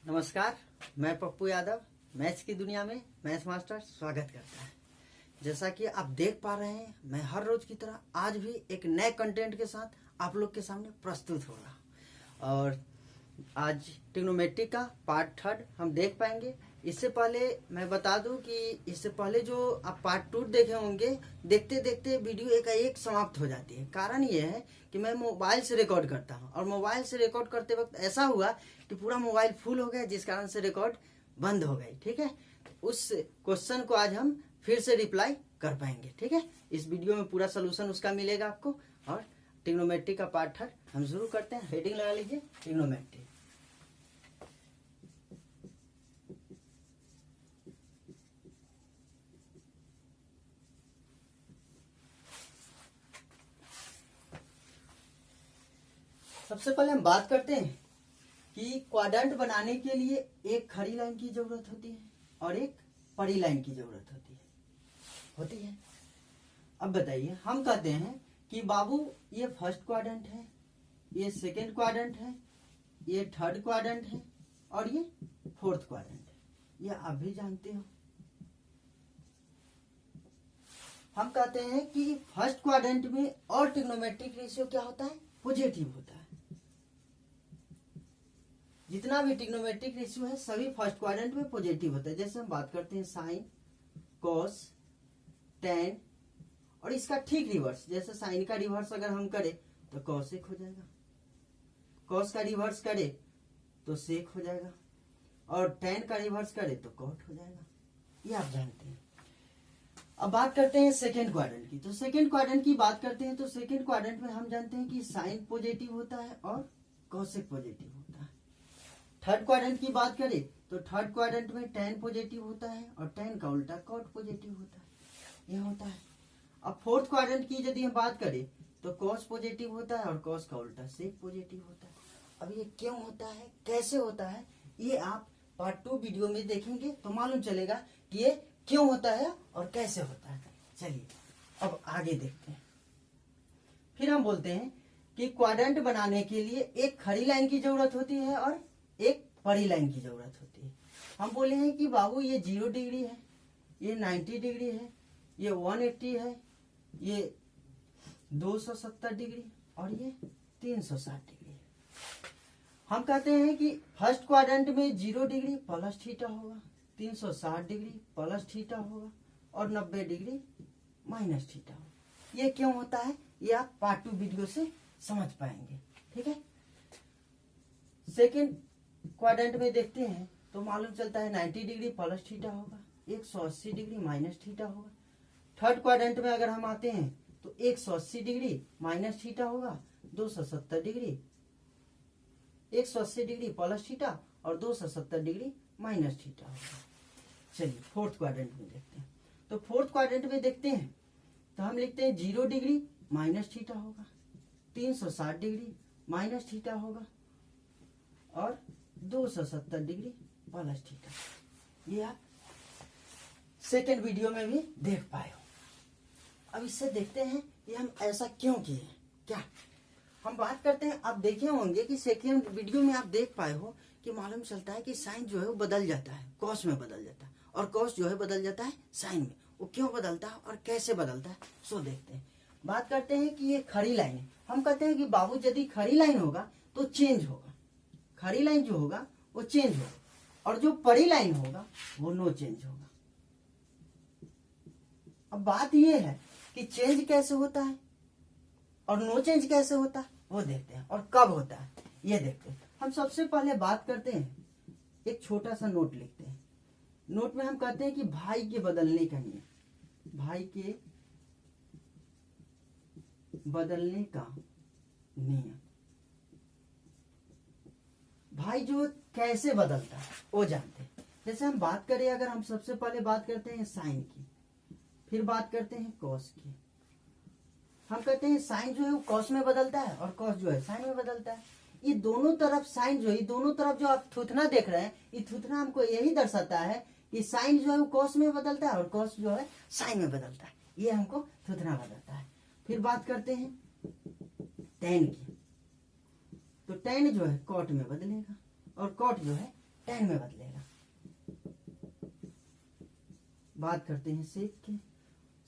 नमस्कार, मैं पप्पू यादव मैथ्स की दुनिया में मैथ्स मास्टर स्वागत करता है। जैसा कि आप देख पा रहे हैं, मैं हर रोज की तरह आज भी एक नए कंटेंट के साथ आप लोग के सामने प्रस्तुत हो रहा और आज ट्रिग्नोमेट्री का पार्ट 3 हम देख पाएंगे। इससे पहले मैं बता दूं कि इससे पहले जो आप पार्ट 2 देखे होंगे, देखते देखते वीडियो एक समाप्त हो जाती है। कारण ये है कि मैं मोबाइल से रिकॉर्ड करता हूं और मोबाइल से रिकॉर्ड करते वक्त ऐसा हुआ कि पूरा मोबाइल फुल हो गया, जिस कारण से रिकॉर्ड बंद हो गई। ठीक है, उस क्वेश्चन को आज हम फिर से रिप्लाई कर पाएंगे। ठीक है, इस वीडियो में पूरा सोल्यूशन उसका मिलेगा आपको। और ट्रिग्नोमेट्री का पार्ट 3 हम शुरू करते हैं। हेडिंग लगा लीजिए ट्रिग्नोमेट्री। सबसे पहले हम बात करते हैं कि क्वाड्रेंट बनाने के लिए एक खड़ी लाइन की जरूरत होती है और एक पड़ी लाइन की जरूरत होती है। अब बताइए, हम कहते हैं कि बाबू ये फर्स्ट क्वाड्रेंट है, ये सेकंड क्वाड्रेंट है, ये थर्ड क्वाड्रेंट है और ये फोर्थ क्वाड्रेंट है। ये आप भी जानते हो। हम कहते हैं कि फर्स्ट क्वाड्रेंट में और ट्रिग्नोमेट्रिक रेशियो क्या होता है? पॉजिटिव होता है। जितना भी ट्रिग्नोमेट्रिक रेशियो है सभी फर्स्ट क्वाड्रेंट में पॉजिटिव होता है। जैसे हम बात करते हैं साइन, कॉस, टेन और इसका ठीक रिवर्स। जैसे साइन का रिवर्स अगर हम करें तो कॉसेक हो जाएगा, कॉस का रिवर्स करें तो सेक हो जाएगा और टेन का रिवर्स करें तो कॉट हो जाएगा। ये आप जानते हैं। अब बात करते हैं सेकेंड क्वाड्रेंट की। तो सेकेंड क्वाड्रेंट की बात करते हैं तो सेकेंड क्वाड्रेंट में हम जानते हैं कि साइन पॉजिटिव होता है और कॉसेक पॉजिटिव होता है। थर्ड क्वाड्रेंट की बात करें तो थर्ड क्वाड्रेंट में टेन पॉजिटिव होता है और टेन का उल्टा कॉट पॉजिटिव होता है। यह होता है। अब फोर्थ क्वाड्रेंट की यदि हम बात करें तो कॉस पॉजिटिव होता है और कॉस का उल्टा सेक पॉजिटिव होता है। अब ये क्यों होता है, कैसे होता है, ये आप पार्ट 2 वीडियो में देखेंगे तो मालूम चलेगा कि ये क्यों होता है और कैसे होता है। चलिए अब आगे देखते हैं। फिर हम बोलते हैं कि क्वाड्रेंट बनाने के लिए एक खड़ी लाइन की जरूरत होती है और एक पड़ी लाइन की जरूरत होती है। हम बोले हैं कि बाबू ये 0 डिग्री है, ये 90 डिग्री है, ये 180 है, ये 270 डिग्री और ये 360 डिग्री है। हम कहते हैं कि फर्स्ट क्वाड्रेंट में 0 डिग्री प्लस थीटा होगा, 360 डिग्री प्लस थीटा होगा और 90 डिग्री माइनस थीटा होगा। ये क्यों होता है ये आप पार्ट 2 वीडियो से समझ पाएंगे। ठीक है, सेकेंड क्वाड्रेंट में देखते हैं तो मालूम चलता है 90 डिग्री प्लस थीटा होगा, 180 डिग्री माइनस थीटा होगा। थर्ड क्वाड्रेंट में अगर हम आते हैं तो 180 डिग्री माइनस थीटा होगा, 270 डिग्री, 180 डिग्री प्लस थीटा और 270 डिग्री माइनस थीटा होगा। चलिए फोर्थ क्वाड्रेंट में देखते हैं। तो फोर्थ क्वाड्रेंट में देखते हैं तो हम लिखते हैं 0 डिग्री माइनस थीटा होगा, 360 डिग्री माइनस थीटा होगा और 270 डिग्री प्लस थीटा। ये आप सेकेंड वीडियो में भी देख पाए हो। अब इससे देखते हैं कि हम ऐसा क्यों किए। क्या हम बात करते हैं, आप देखे होंगे कि सेकेंड वीडियो में आप देख पाए हो कि मालूम चलता है कि साइन जो है वो बदल जाता है, कॉस में बदल जाता है और कॉस जो है बदल जाता है साइन में। वो क्यों बदलता है और कैसे बदलता है सो देखते हैं। बात करते हैं कि ये खड़ी लाइन है। हम कहते हैं कि बाबू यदि खड़ी लाइन होगा तो चेंज होगा, खड़ी लाइन जो होगा वो चेंज होगा और जो पड़ी लाइन होगा वो नो चेंज होगा। अब बात ये है कि चेंज कैसे होता है और नो चेंज कैसे होता है वो देखते हैं और कब होता है ये देखते हैं। हम सबसे पहले बात करते हैं, एक छोटा सा नोट लिखते हैं। नोट में हम कहते हैं कि भाई के बदलने का नियम, भाई के बदलने का नियम। भाई जो कैसे बदलता है वो जानते हैं। जैसे हम बात करें, अगर हम सबसे पहले बात करते हैं साइन की, फिर बात करते हैं कॉस की। हम कहते हैं साइन जो है वो कॉस में बदलता है और कॉस जो है साइन में बदलता है। ये दोनों तरफ साइन जो है, दोनों तरफ जो आप थुथना देख रहे हैं, ये थुथना हमको यही दर्शाता है कि साइन जो है वो कॉस में बदलता है और कॉस जो है साइन में बदलता है। ये हमको थुथना बताता है। फिर बात करते हैं टेन की। तो टेन जो है कॉट में बदलेगा और कॉट जो है tan में बदलेगा। बात करते हैं सेक की।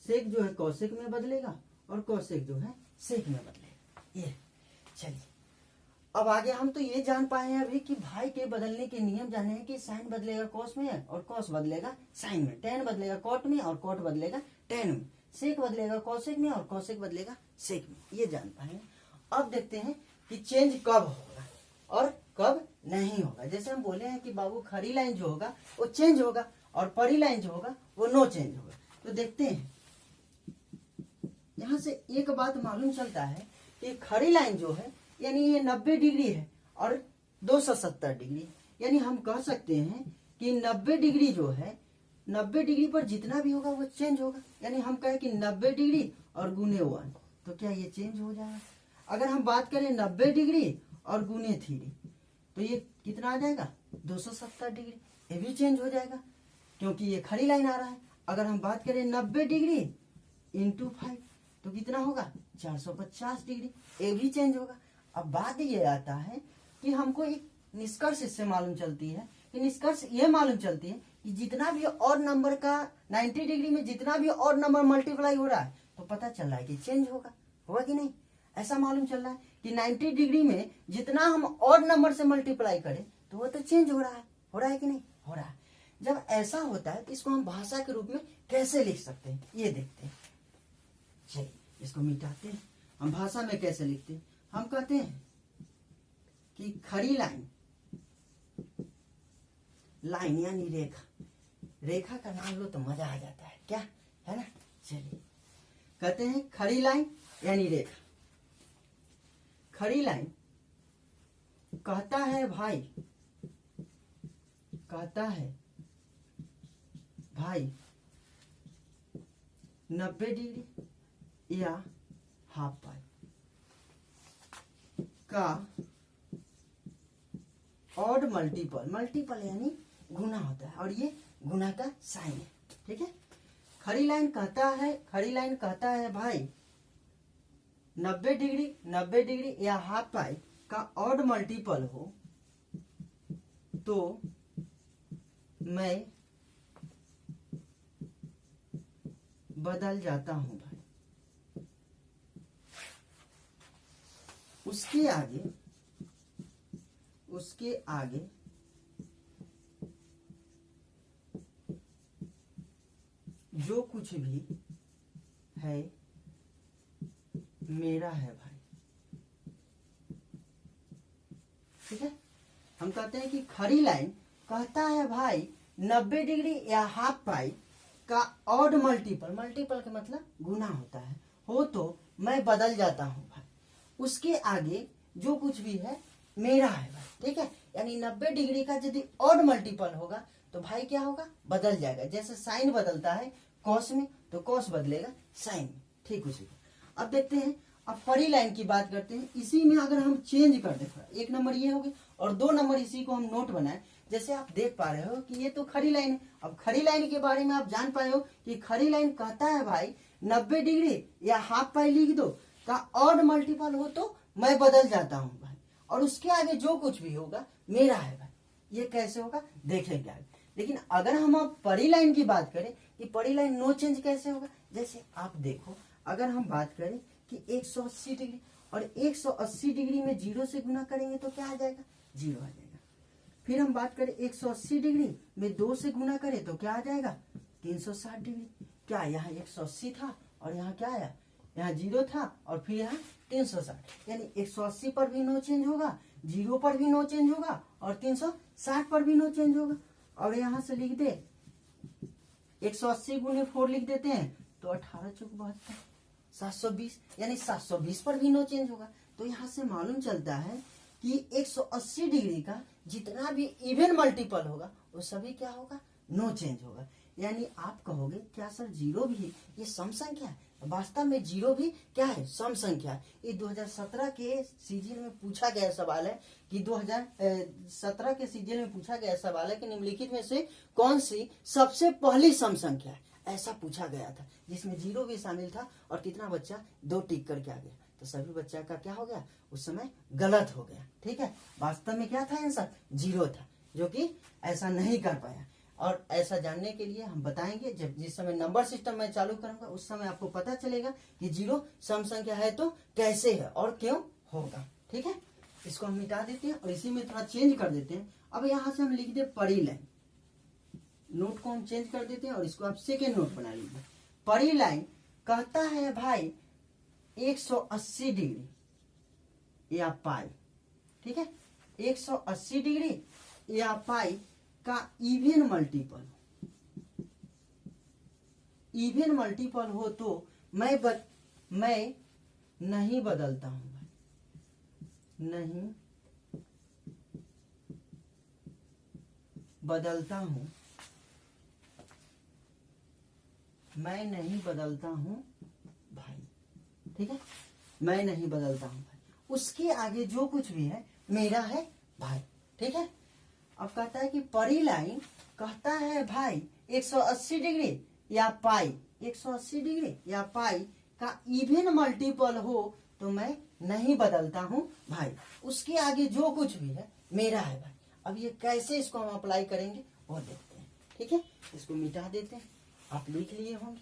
सेक जो है कौशिक में बदलेगा और कौशिक जो है सेक में बदलेगा। ये चलिए अब आगे हम तो ये जान पाए हैं अभी कि भाई के बदलने के नियम जाने हैं कि साइन बदलेगा कॉस में और कॉस बदलेगा साइन में, टेन बदलेगा कॉट में और कॉट बदलेगा टेन में, सेक बदलेगा कौशिक में और कौशिक बदलेगा सेक में, ये जान पाए हैं। अब देखते हैं कि चेंज कब होगा और कब नहीं होगा। जैसे हम बोले हैं कि बाबू खड़ी लाइन जो होगा वो चेंज होगा और परी लाइन जो होगा वो नो चेंज होगा। तो देखते हैं, यहां से एक बात मालूम चलता है कि खड़ी लाइन जो है यानी ये 90 डिग्री है और 270 डिग्री, यानी हम कह सकते हैं कि 90 डिग्री जो है 90 डिग्री पर जितना भी होगा वो चेंज होगा। यानी हम कहें कि 90 डिग्री और गुने 1, तो क्या ये चेंज हो जाएगा। अगर हम बात करें 90 डिग्री और गुने 3, तो ये कितना आ जाएगा 270 डिग्री, ये भी चेंज हो जाएगा क्योंकि ये खड़ी लाइन आ रहा है। अगर हम बात करें 90 डिग्री इंटू 5 तो कितना होगा 450 डिग्री, ये भी चेंज होगा। अब बात ये आता है कि हमको एक निष्कर्ष इससे मालूम चलती है कि निष्कर्ष ये मालूम चलती है कि जितना भी और नंबर का 90 डिग्री में जितना भी और नंबर मल्टीप्लाई हो रहा है तो पता चल रहा है कि चेंज होगा कि नहीं। ऐसा मालूम चल रहा है कि 90 डिग्री में जितना हम और नंबर से मल्टीप्लाई करें तो वो तो चेंज हो रहा है कि नहीं हो रहा है। जब ऐसा होता है तो इसको हम भाषा के रूप में कैसे लिख सकते हैं ये देखते हैं। चलिए इसको मिटाते हैं। हम भाषा में कैसे लिखते हैं, हम कहते हैं कि खड़ी लाइन यानी रेखा का नाम लो तो मजा आ जाता है, क्या है ना। चलिए कहते हैं खड़ी लाइन यानी रेखा। खड़ी लाइन कहता है भाई 90 डिग्री या हाफ पाई का ऑड मल्टीपल यानी गुना होता है और ये गुना का साइन है, ठीक है। खड़ी लाइन कहता है भाई 90 डिग्री या हाफ पाई का ऑड मल्टीपल हो तो मैं बदल जाता हूं भाई। उसके आगे जो कुछ भी है मेरा है भाई, ठीक है। हम कहते हैं कि खड़ी लाइन कहता है भाई 90 डिग्री या हाफ पाई का ऑड मल्टीपल का मतलब गुना होता है हो तो मैं बदल जाता हूं भाई। उसके आगे जो कुछ भी है मेरा है भाई, ठीक है। यानी 90 डिग्री का यदि ऑड मल्टीपल होगा तो भाई क्या होगा बदल जाएगा। जैसे साइन बदलता है कॉस में तो कॉस बदलेगा साइन में, ठीक उसी को। अब देखते हैं, अब परी लाइन की बात करते हैं। इसी में अगर हम चेंज कर दें, एक नंबर ये हो गया और 2 नंबर इसी को हम नोट बनाए। जैसे आप देख पा रहे हो कि ये तो खड़ी लाइन है। अब खड़ी लाइन के बारे में आप जान पाए हो कि खड़ी लाइन कहता है भाई 90 डिग्री या हाफ पाई लिख दो का ऑड मल्टीपल हो तो मैं बदल जाता हूं भाई, और उसके आगे जो कुछ भी होगा मेरा है भाई। ये कैसे होगा देखेंगे आगे। लेकिन अगर हम अब परी लाइन की बात करें कि परी लाइन नो चेंज कैसे होगा, जैसे आप देखो अगर हम बात करें कि 180 डिग्री और 180 डिग्री में 0 से गुना करेंगे तो क्या आ जाएगा 0 आ जाएगा। फिर हम बात करें 180 डिग्री में 2 से गुना करें तो क्या आ जाएगा 360 डिग्री। क्या यहाँ 180 था और यहाँ क्या आया, यहाँ 0 था और फिर यहाँ 360, यानी 180 पर भी नो चेंज होगा, 0 पर भी नो चेंज होगा और 360 पर भी नो चेंज होगा। और यहाँ से लिख दे 180 गुने 4 लिख देते हैं तो 18 चौक 72 720, यानी 720 पर भी नो चेंज होगा। तो यहाँ से मालूम चलता है कि 180 डिग्री का जितना भी इवन मल्टीपल होगा वो सभी क्या होगा नो चेंज होगा। यानी आप कहोगे क्या सर 0 भी ये सम संख्या है, वास्तव में 0 भी क्या है सम संख्या है। ये 2017 के सीजन में पूछा गया सवाल है कि 2017 के सीजन में पूछा गया सवाल है कि निम्नलिखित में से कौन सी सबसे पहली सम संख्या है, ऐसा पूछा गया था जिसमें 0 भी शामिल था और कितना बच्चा 2 टिक करके आ गया। तो सभी बच्चा का क्या हो गया उस समय गलत हो गया, ठीक है। वास्तव में क्या था आंसर 0 था। जो कि ऐसा नहीं कर पाया। और ऐसा जानने के लिए हम बताएंगे, जब जिस समय नंबर सिस्टम मैं चालू करूंगा उस समय आपको पता चलेगा कि जीरो सम संख्या है तो कैसे है और क्यों होगा। ठीक है, इसको हम मिटा देते हैं और इसी में थोड़ा चेंज कर देते हैं। अब यहाँ से हम लिख दे परी लाइन, नोट को हम चेंज कर देते हैं और इसको आप सेकेंड नोट बना लीजिए। परी लाइन कहता है भाई 180 डिग्री या पाई, ठीक है, 180 डिग्री या पाई का इवन मल्टीपल, इवन मल्टीपल हो तो मैं नहीं बदलता हूं, नहीं बदलता हूं, मैं नहीं बदलता हूं भाई। ठीक है, मैं नहीं बदलता हूं भाई, उसके आगे जो कुछ भी है मेरा है भाई। ठीक है, अब कहता है कि परी लाइन कहता है भाई 180 डिग्री या पाई, 180 डिग्री या पाई का इवन मल्टीपल हो तो मैं नहीं बदलता हूं भाई, उसके आगे जो कुछ भी है मेरा है भाई। अब ये कैसे इसको हम अप्लाई करेंगे वो देखते हैं। ठीक है, इसको मिटा देते हैं, आप लिख लिए होंगे।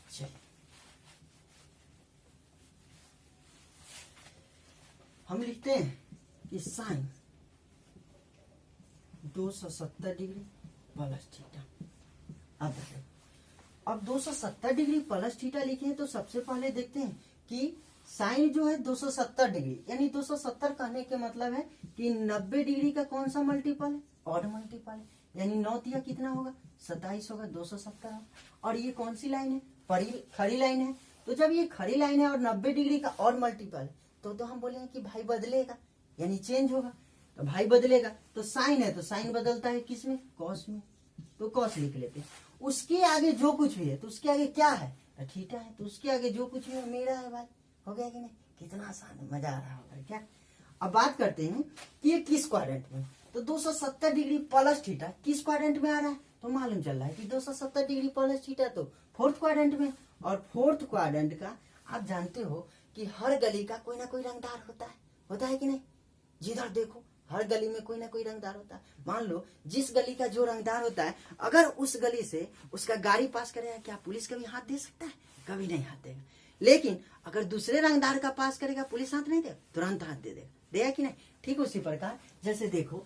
चलिए हम लिखते हैं कि साइन 270 डिग्री प्लस थीटा। अब देखो, अब 270 डिग्री प्लस थीटा लिखे हैं तो सबसे पहले देखते हैं कि साइन जो है 270 डिग्री, यानी 270 कहने के मतलब है कि 90 डिग्री का कौन सा मल्टीपल है, ऑड मल्टीपल है, यानी 9 तिया कितना होगा 27 होगा, 270 होगा। और ये कौन सी लाइन है, खड़ी लाइन है। तो जब ये खड़ी लाइन है और 90 डिग्री का ऑड मल्टीपल है तो हम बोलेंगे कि भाई बदलेगा, यानी चेंज होगा। तो भाई बदलेगा तो साइन है, तो साइन बदलता है किसमें, कॉस में, तो कॉस लिख लेते हैं। उसके आगे जो कुछ भी है तो उसके आगे क्या है, थीटा है, तो उसके आगे जो कुछ भी है मेरा है भाई। हो गया कि नहीं, कितना आसान है, मजा आ रहा होगा क्या। अब बात करते हैं कि ये किस क्वाड्रेंट में, तो 270 डिग्री प्लस थीटा किस क्वाड्रेंट में आ रहा है, तो मालूम चल रहा है कि 270 डिग्री प्लस थीटा तो फोर्थ क्वाड्रेंट में। और फोर्थ क्वाड्रेंट का आप जानते हो कि हर गली का कोई ना कोई रंगदार होता है कि नहीं, जिधर देखो हर गली में कोई ना कोई रंगदार होता है। मान लो जिस गली का जो रंगदार होता है, अगर उस गली से उसका गाड़ी पास करेगा, क्या पुलिस कभी हाथ दे सकता है, कभी नहीं हाथ देगा। लेकिन अगर दूसरे रंगदार का पास करेगा, पुलिस हाथ नहीं देगा, तुरंत हाथ दे देगा कि नहीं। ठीक उसी प्रकार जैसे देखो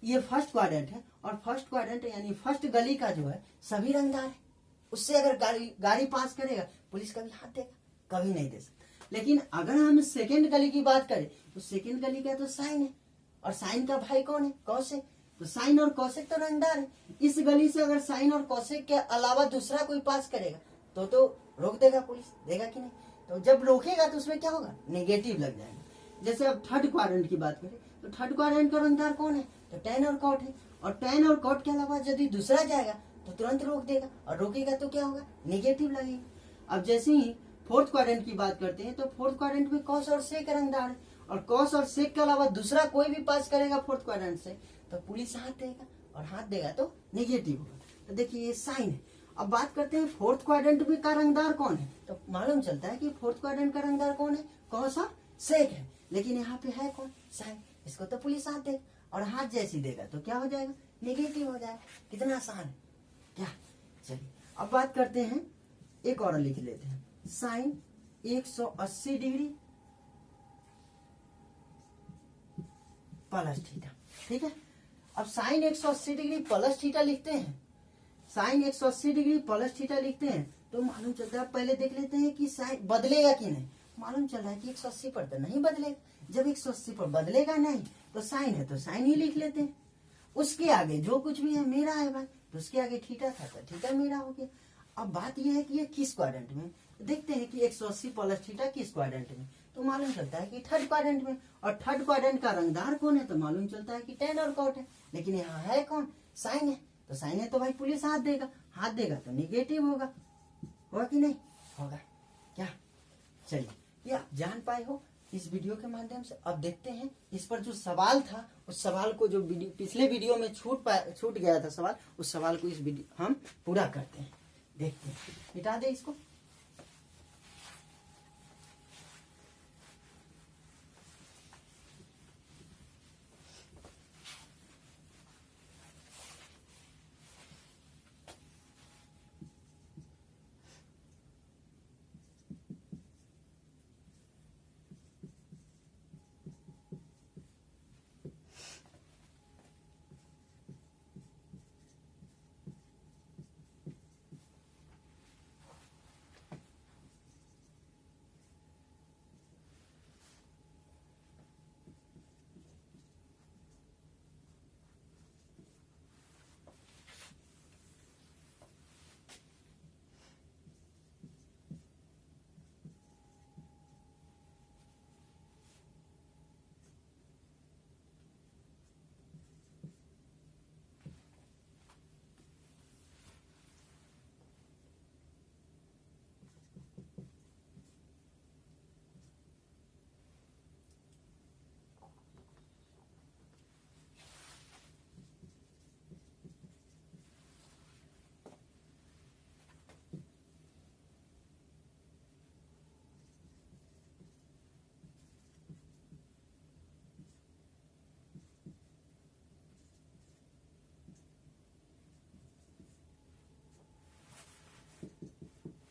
ये फर्स्ट क्वाड्रेंट है, और फर्स्ट क्वाड्रेंट यानी फर्स्ट गली का जो है सभी रंगदार है, उससे अगर गाड़ी पास करेगा पुलिस कभी हाथ देगा, कभी नहीं दे सकता। लेकिन अगर हम सेकेंड गली की बात करें तो सेकेंड गली का तो साइन है, और साइन का भाई कौन है, कौशिक, तो साइन और कौशिक तो रंगदार है। इस गली से अगर साइन और कौशिक के अलावा दूसरा कोई पास करेगा तो रोक देगा पुलिस, देगा कि नहीं। तो जब रोकेगा तो उसमें क्या होगा, नेगेटिव लग जाएगा। जैसे अब थर्ड क्वाड्रेंट की बात करें तो थर्ड क्वाड्रेंट का रंगदार कौन है, तो टैन और कॉट है, और टैन और कॉट के अलावा यदि दूसरा जाएगा तो तुरंत रोक देगा, और रोकेगा तो क्या होगा, नेगेटिव लगेगा। अब जैसे ही फोर्थ क्वाड्रेंट की बात करते हैं तो फोर्थ क्वाड्रेंट में कॉस और सेक रंगदार है, और कॉस और सेक के अलावा दूसरा कोई भी पास करेगा फोर्थ क्वाड्रेंट से तो पुलिस हाथ देगा, और हाथ देगा तो नेगेटिव होगा। तो देखिए ये साइन है। अब बात करते हैं फोर्थ क्वाड्रेंट में का रंगदार कौन है, तो मालूम चलता है कि फोर्थ क्वाड्रेंट का रंगदार कौन है, कॉस और सेक है। लेकिन यहाँ पे है कौन, साइन, इसको तो पुलिस हाथ देगा, और हाथ जैसी देगा तो क्या हो जाएगा, नेगेटिव हो जाएगा। कितना आसान है क्या। चलिए अब बात करते हैं, एक और लिख लेते हैं, साइन 180 डिग्री प्लस थीटा। ठीक है, अब साइन 180 डिग्री प्लस थीटा लिखते हैं, साइन 180 डिग्री प्लस थीटा लिखते हैं तो मालूम चलता है, पहले देख लेते हैं कि साइन बदलेगा कि नहीं। मालूम चल रहा है कि 180 पर तो नहीं बदलेगा, जब 180 पर बदलेगा नहीं तो साइन है तो साइन ही लिख लेते हैं। उसके आगे जो कुछ भी है मेरा है भाई, तो उसके आगे थीटा था तो थीटा मेरा हो गया। अब बात यह है कि ये किस क्वाड्रेंट में, देखते हैं कि 180 प्लस थीटा किस क्वाड्रेंट में, तो मालूम चलता है कि थर्ड क्वाड्रेंट में, और थर्ड क्वाड्रेंट का रंगदार कौन है, तो मालूम चलता है कि टैन और कॉट है। लेकिन यहाँ है कौन, साइन है, तो साइन है तो भाई पुलिस हाथ देगा तो निगेटिव होगा कि नहीं होगा क्या। चलिए ये आप जान पाए हो इस वीडियो के माध्यम से। अब देखते हैं इस पर जो सवाल था, उस सवाल को जो पिछले वीडियो में छूट गया था सवाल, उस सवाल को इस वीडियो हम पूरा करते हैं, देखते हैं। मिटा दे इसको।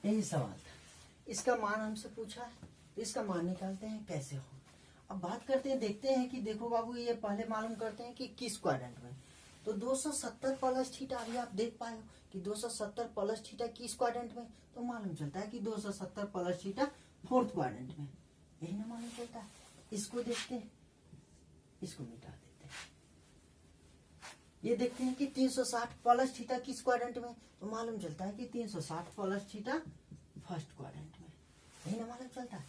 यही सवाल था। इसका मान हमसे पूछा है, इसका मान निकालते हैं कैसे हो। अब बात करते हैं, देखते हैं कि देखो बाबू, ये पहले मालूम करते हैं कि किस क्वाड्रेंट में। तो 270 प्लस थीटा, अभी आप देख पाए हो कि 270 प्लस थीटा किस क्वाड्रेंट में, तो मालूम चलता है कि 270 प्लस थीटा फोर्थ क्वाड्रेंट में, यही ना मालूम चलता है। इसको देखते हैं, इसको मिटा देते हैं। ये देखते हैं कि 360 प्लस थीटा किस क्वाड्रेंट में, तो मालूम चलता है कि 360 प्लस थीटा फर्स्ट क्वाड्रेंट में, यही ना मालूम चलता है।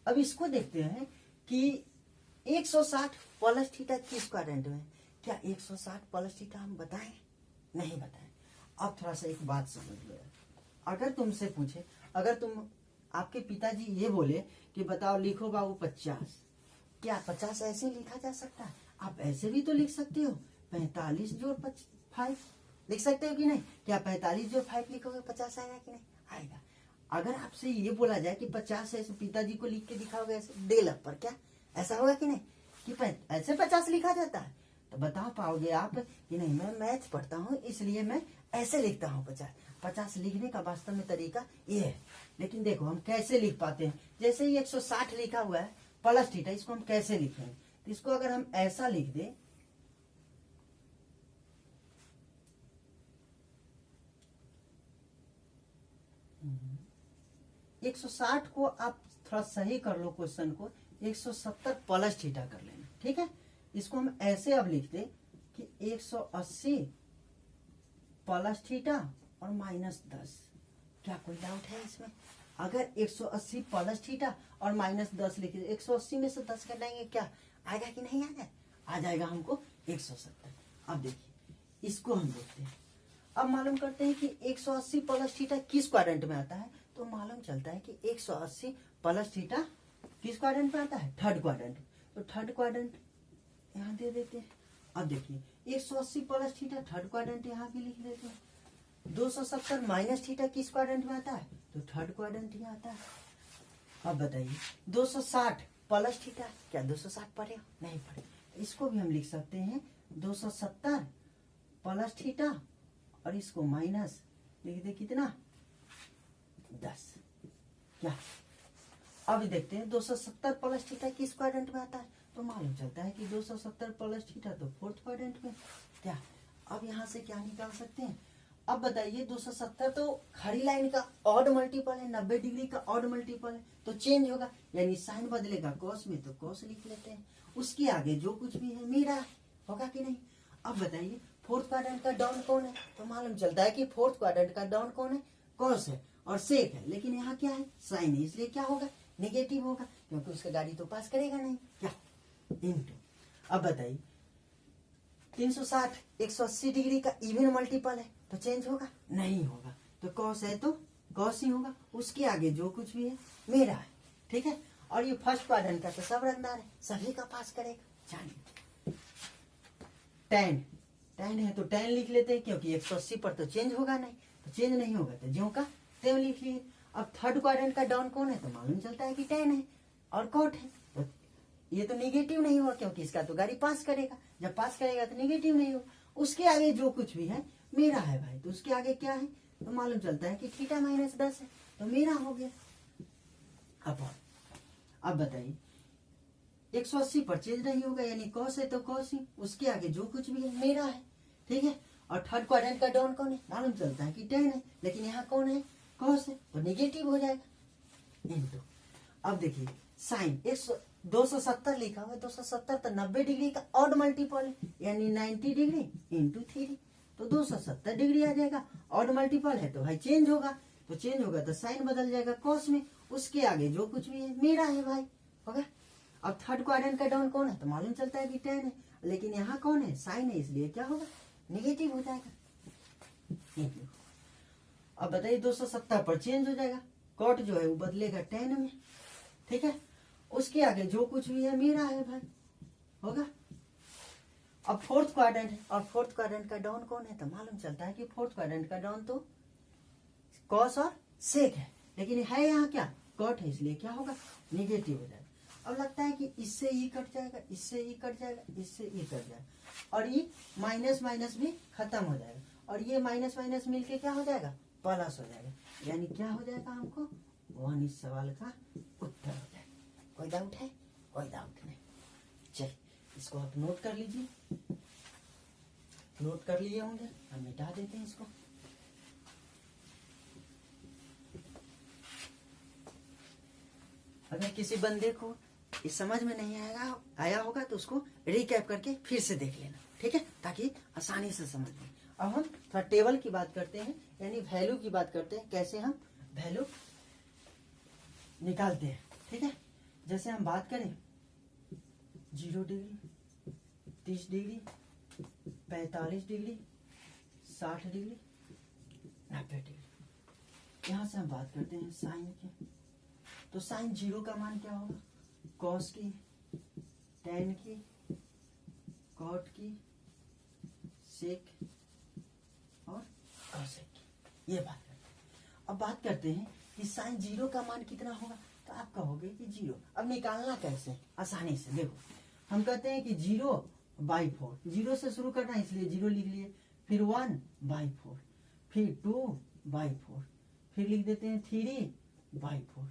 अब इसको देखते हैं कि 160 प्लस थीटा किस क्वाड्रेंट में। क्या 160 प्लस थीटा हम बताएं? नहीं बताएं। अब थोड़ा सा एक बात समझ लो, अगर तुमसे पूछे, अगर तुम आपके पिताजी ये बोले कि बताओ लिखो बाबू 50, क्या 50 ऐसे लिखा जा सकता है? आप ऐसे भी तो लिख सकते हो, 45 जोड़ 5 लिख सकते हो कि नहीं? क्या 45 जोड़ 5 लिखोगे 50 आएगा कि नहीं आएगा? अगर आपसे ये बोला जाए कि 50 ऐसे पिताजी को लिख के दिखाओगे ऐसे डेल पर, क्या ऐसा होगा कि नहीं कि ऐसे 50 लिखा जाता है? तो बता पाओगे आप कि नहीं मैं मैथ पढ़ता हूँ इसलिए मैं ऐसे लिखता हूँ 50 लिखने का वास्तव में तरीका ये है। लेकिन देखो हम कैसे लिख पाते हैं, जैसे ही 160 लिखा हुआ है प्लस थीटा, इसको हम कैसे लिखेंगे? तो इसको अगर हम ऐसा लिख दें, एक 160 को आप थोड़ा सही कर लो क्वेश्चन को, 170 प्लस थीटा कर लेना, ठीक है। इसको हम ऐसे अब लिख दे कि 180 प्लस थीटा और -10। क्या कोई डाउट है इसमें? अगर 180 प्लस थीटा और -10 लिखे, 180 में से 10 घटाएंगे क्या आएगा कि नहीं आएगा? आ जाएगा हमको 170। अब देखिए इसको हम देखते हैं। अब मालूम करते हैं कि 180 प्लस थीटा किस क्वाड्रेंट में आता है। तो मालूम चलता है कि 180 प्लस थीटा किस क्वाड्रेंट में आता है? Third quadrant. तो थर्ड क्वाड्रेंट यहाँ दे देते हैं। अब देखिए 180 प्लस थीटा थर्ड क्वाड्रेंट यहाँ भी लिख देते हैं। 270 माइनस थीटा किस क्वाड्रेंट में आता है? तो थर्ड क्वाड्रेंट ही आता है। अब बताइए 260 प्लस थीटा, क्या 260 पढ़े हो? नहीं पढ़े। इसको भी हम लिख सकते हैं 270 प्लस थीटा और इसको माइनस लिख दे कितना? 10। क्या अब देखते हैं 270 प्लस थीटा किस क्वाड्रेंट में आता है। तो मालूम चलता है कि 270 प्लस थीटा तो फोर्थ क्वाड्रेंट में। क्या अब यहाँ से क्या निकाल सकते हैं? अब बताइए 270 तो खड़ी लाइन का ऑड मल्टीपल है, 90 डिग्री का ऑड मल्टीपल है, तो चेंज होगा, यानी साइन बदलेगा कॉस में, तो कॉस लिख लेते हैं। उसके आगे जो कुछ भी है मेरा होगा कि नहीं। अब बताइए फोर्थ क्वाड्रेंट का डाउन कौन है? तो मालूम चलता है कि फोर्थ क्वाड्रेंट का डाउन कौन है? कॉस है और सेक है, लेकिन यहाँ क्या है? साइन है, इसलिए क्या होगा? नेगेटिव होगा, क्योंकि उसका गाड़ी तो पास करेगा नहीं। क्या इनटू। अब बताइए 360 180 डिग्री का इवन मल्टीपल है, तो चेंज होगा? नहीं होगा। तो कॉस है तो कॉस ही होगा, उसके आगे जो कुछ भी है मेरा है, ठीक है। और ये फर्स्ट क्वाड्रेंट का तो सब रंगदार है, सभी का पास करेगा। जानिए tan है तो tan लिख लेते हैं, क्योंकि 180 पर तो चेंज होगा नहीं, तो चेंज नहीं होगा तो ज्यों का त्यों लिख लिए। अब थर्ड क्वाड्रेंट का डाउन कौन है? तो मालूम चलता है कि tan है और कॉट है, तो ये तो निगेटिव नहीं हुआ, क्योंकि इसका तो गाड़ी पास करेगा, जब पास करेगा तो निगेटिव नहीं होगा। उसके आगे जो कुछ भी है मेरा है भाई, तो उसके आगे क्या है? तो मालूम चलता है कि थीटा -10 है, तो मेरा हो गया। अब बताइए 180 पर चेंज नहीं होगा, यानी कॉस है तो कॉस ही, उसके आगे जो कुछ भी है मेरा है, ठीक है। और थर्ड क्वाड्रेंट का डाउन कौन है? मालूम चलता है कि tan है, लेकिन यहाँ कौन है? कॉस है, तो निगेटिव हो जाएगा इनटू। अब देखिए साइन 270 लिखा हुआ है, 270 तो 90 डिग्री का ऑड मल्टीपल है, यानी 90 डिग्री इंटू 3, तो 270 डिग्री आ जाएगा। ऑड मल्टीपल है तो भाई चेंज होगा, तो चेंज होगा तो साइन बदल जाएगा कॉस में, उसके आगे जो कुछ भी है मेरा है भाई, होगा। अब थर्ड क्वाड्रेंट का डाउन कौन है? तो मालूम चलता है कि tan है, लेकिन यहाँ कौन है? साइन है, इसलिए क्या होगा? नेगेटिव हो जाएगा। अब बताइए 270 पर चेंज हो जाएगा, कॉट जो है वो बदलेगा tan में, ठीक है। उसके आगे जो कुछ भी है मेरा है भाई, होगा। अब फोर्थ क्वाड्रेंट है, और फोर्थ क्वाड्रेंट का डाउन कौन है? तो मालूम चलता है कि फोर्थ क्वाड्रेंट का डाउन तो कॉस और सेक है, लेकिन है यहाँ क्या? कॉट है, इसलिए क्या होगा? निगेटिव हो जाएगा। अब लगता है कि इससे ई कट जाएगा, इससे ई कट जाएगा, इससे ई कट जाएगा, और ये माइनस माइनस भी खत्म हो जाएगा, और ये माइनस माइनस मिलके क्या हो जाएगा? प्लस हो जाएगा, यानी क्या हो जाएगा हमको 1 इस सवाल का उत्तर हो जाएगा। कोई डाउट है? कोई डाउट नहीं। चलिए इसको आप नोट कर लीजिए, नोट कर लिए होंगे, हम मिटा देते हैं इसको। अगर किसी बंदे को इस समझ में नहीं आया होगा तो उसको रिकैप करके फिर से देख लेना, ठीक है, ताकि आसानी से समझ लें। अब हम थोड़ा टेबल की बात करते हैं, यानी वैल्यू की बात करते हैं, कैसे हम वैल्यू निकालते हैं, ठीक है। जैसे हम बात करें 0 degree, 30 degree, 45 degree, 60 degree, 90 degree, यहाँ से हम बात करते हैं साइन की। तो साइन 0 का मान क्या होगा? कॉस की, टेन की, कॉट की, सेक और कॉसेक की, ये बात करते हैं। अब बात करते हैं कि साइन 0 का मान कितना होगा, तो आप कहोगे कि 0। अब निकालना कैसे? आसानी से देखो, हम कहते हैं कि 0/4, 0 से शुरू करना है इसलिए 0 लिख लिए, फिर 1/4, फिर 2/4, फिर लिख देते हैं 3/4,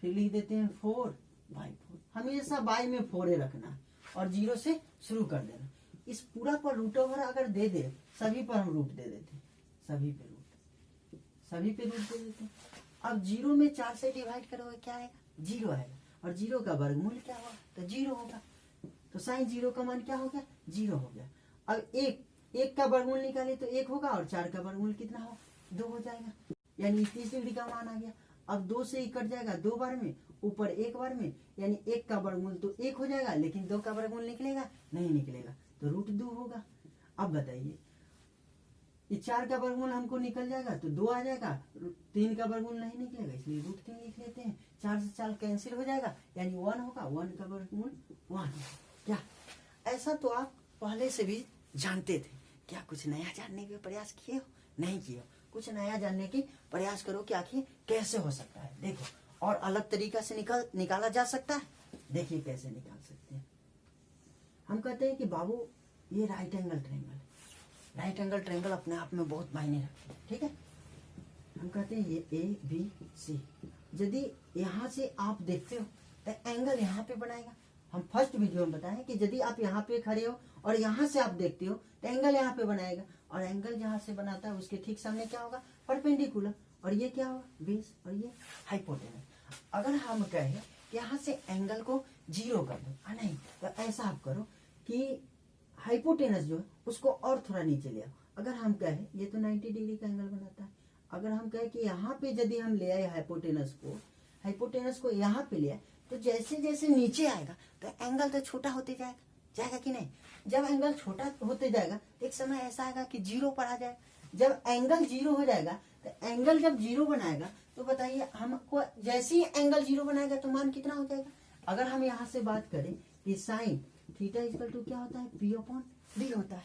फिर लिख देते हैं 4/4। हमेशा बाई में 4 रखना है और 0 से शुरू कर देना। इस पूरा पर रूट ओवर अगर दे दे, सभी पर हम रूट दे देते हैं, सभी पे रूट दे देते हैं। अब 0 में 4 से डिवाइड करोगे क्या आएगा? 0 आएगा, और 0 का वर्गमूल क्या होगा? तो 0 होगा। तो साइन 0 का मान क्या हो गया? 0 हो गया। अब एक का वर्गमूल निकाले तो 1 होगा, और 4 का वर्गमूल कितना हो? 2 हो जाएगा, यानी 30 डिग्री का मान आ गया। अब 2 से ही कट जाएगा 2 बार में, ऊपर 1 बार में, यानी 1 का वर्गमूल तो 1 हो जाएगा, लेकिन 2 का वर्गमूल निकलेगा? नहीं निकलेगा, तो √2 होगा। अब बताइए, इस 4 का वर्गमूल हमको निकल जाएगा तो 2 आ जाएगा, 3 का वर्गमूल नहीं निकलेगा, इसलिए √3 लिख लेते हैं। 4 से 4 कैंसिल हो जाएगा, यानी 1 होगा, 1 का वर्गमूल 1 होगा। क्या ऐसा तो आप पहले से भी जानते थे? क्या कुछ नया जानने के प्रयास किए हो? नहीं किए हो। कुछ नया जानने की प्रयास करो कि आखिर कैसे हो सकता है। देखो, और अलग तरीका से निकाला जा सकता है। देखिए कैसे निकाल सकते हैं। हम कहते हैं कि बाबू ये राइट एंगल ट्रायंगल अपने आप में बहुत मायने रखते हैं, ठीक है। हम कहते हैं ये ABC, यदि यहाँ से आप देखते हो तो एंगल यहाँ पे बनाएगा। हम फर्स्ट वीडियो में बताएं कि यदि आप यहाँ पे खड़े हो और यहाँ से आप देखते हो तो एंगल यहाँ पे बनाएगा, और एंगल जहाँ से बनाता है उसके ठीक सामने क्या होगा? परपेंडिकुलर। और ये क्या होगा? बेस, और ये हाइपोटेनस। अगर हम कहें कि यहाँ से एंगल को 0 कर दो, नहीं तो ऐसा आप करो कि हाइपोटेनस जो है उसको और थोड़ा नीचे ले आओ। अगर हम कहें ये तो 90 डिग्री का एंगल बनाता है, अगर हम कहें कि यहाँ पे यदि हम ले आए हाइपोटेनस को यहाँ पे ले आए, तो जैसे जैसे नीचे आएगा तो एंगल तो छोटा होते जाएगा कि नहीं? जब एंगल छोटा होते जाएगा तो एक समय ऐसा आएगा कि 0 पर आ जाएगा। जब एंगल 0 हो जाएगा तो एंगल जब 0 बनाएगा तो बताइए हमको, जैसे ही एंगल 0 बनाएगा तो मान कितना हो जाएगा? अगर हम यहाँ से बात करें कि साइन थीटा इक्वल टू क्या होता है? P/B होता है।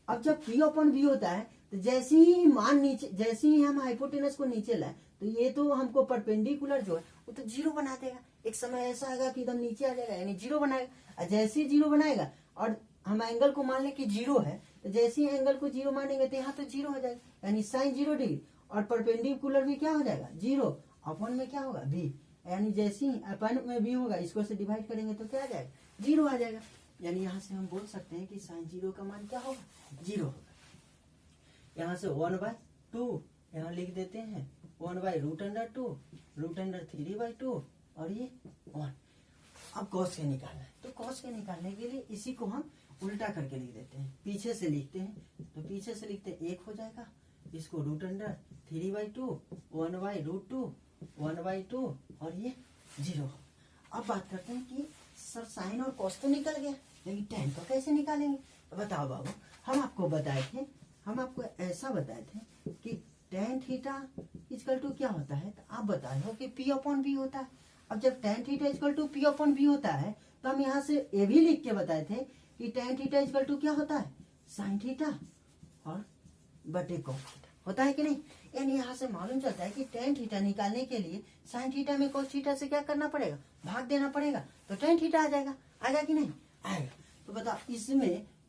अब जब P/B होता है तो जैसे ही मान नीचे, जैसे ही हम हाइपोटेनस को नीचे लाए तो ये तो हमको परपेंडिकुलर जो है वो तो 0 बना देगा। एक समय ऐसा आएगा कि एकदम नीचे आ जाएगा, यानी 0 बनाएगा। जैसे ही 0 बनाएगा और हम एंगल को मान लें कि 0 है, तो जैसे ही एंगल को 0 मानेंगे तो यहाँ तो 0 हो जाएगा, यानी साइन 0 डिग्री, और परपेंडिकुलर भी क्या हो जाएगा? 0 अपॉन में क्या होगा? B, यानी जैसे ही अपन में B होगा, इसको से डिवाइड करेंगे तो क्या आ जाएगा? 0 आ जाएगा। यानी यहाँ से हम बोल सकते हैं कि साइन 0 का मान क्या होगा? 0 होगा। यहाँ से 1/2 यहाँ लिख देते हैं, 1/√2, √3/2, और ये 1। अब कॉस के निकालना है, तो कॉस के निकालने के लिए इसी को हम उल्टा करके लिख देते हैं, पीछे से लिखते हैं। तो पीछे से लिखते हैं 1 हो जाएगा, इसको √3/2, 1/√2, 1/2, और ये 0। अब बात करते हैं कि सर साइन और कॉस तो निकल गया, लेकिन tan को कैसे निकालेंगे? तो बताओ बाबू, हम आपको ऐसा बताए थे कि tan थीटा इक्वल टू क्या होता है? तो आप बताए हो कि P/B होता है। अब जब tan theta equal to P/B होता है तो हम यहाँ से ये भी लिख के बताए थे कि tan थीटा इक्वल टू क्या होता है? साइन थीटा और बटे cos थीटा होता है कि नहीं? यानी यहाँ से मालूम चलता है कि tan थीटा निकालने के लिए साइन थीटा में cos थीटा से क्या करना पड़ेगा? भाग देना पड़ेगा, तो tan थीटा आ जाएगा कि नहीं? आएगा। तो बताओ,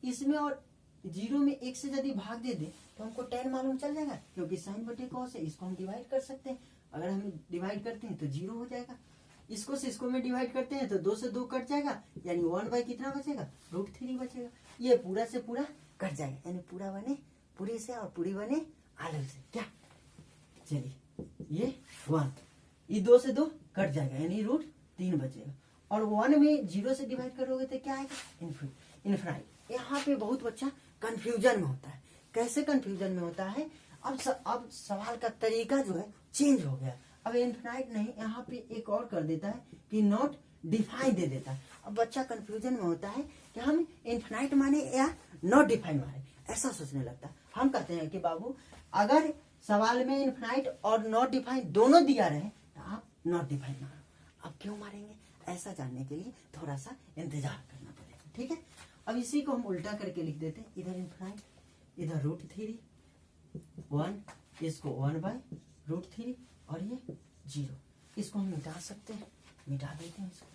इसमें और जीरो में एक से यदि भाग दे दे तो हमको टेन मालूम चल जाएगा, क्योंकि साइन बटे कॉस है, इसको हम डिवाइड कर सकते हैं। अगर हम डिवाइड करते हैं तो जीरो हो जाएगा, इसको से इसको में डिवाइड करते हैं तो 2 से 2 कट जाएगा, यानी 1 कितना बचेगा, √3 बचेगा। ये पूरा से पूरा कट जाएगा, यानी पूरा बने पूरी से और पूरी बने आलू से। क्या, चलिए ये 1, ये 2 से 2 कट जाएगा, यानी √3 बचेगा। और 1 में 0 से डिवाइड करोगे तो क्या आएगा, इनफाइनाइट। यहाँ पे बहुत बच्चा कंफ्यूजन में होता है। कैसे कंफ्यूजन में होता है, अब सवाल का तरीका जो है चेंज हो गया। अब इनफाइनाइट नहीं, यहाँ पे एक और कर देता है कि नॉट डिफाइन दे देता है। अब बच्चा कंफ्यूजन में होता है कि हम इनफाइनाइट माने या नॉट डिफाइन माने, ऐसा सोचने लगता है। हम कहते हैं कि बाबू अगर सवाल में इनफाइनाइट और नॉट डिफाइन दोनों दिया रहे तो आप नॉट डिफाइन मारो। अब क्यों मारेंगे, ऐसा जानने के लिए थोड़ा सा इंतजार करना पड़ेगा, ठीक है। अब इसी को हम उल्टा करके लिख देते हैं, इधर इनफाइनाइट, इधर √3, 1, इसको 1/√3 और ये 0। इसको हम मिटा सकते हैं, मिटा देते हैं इसको।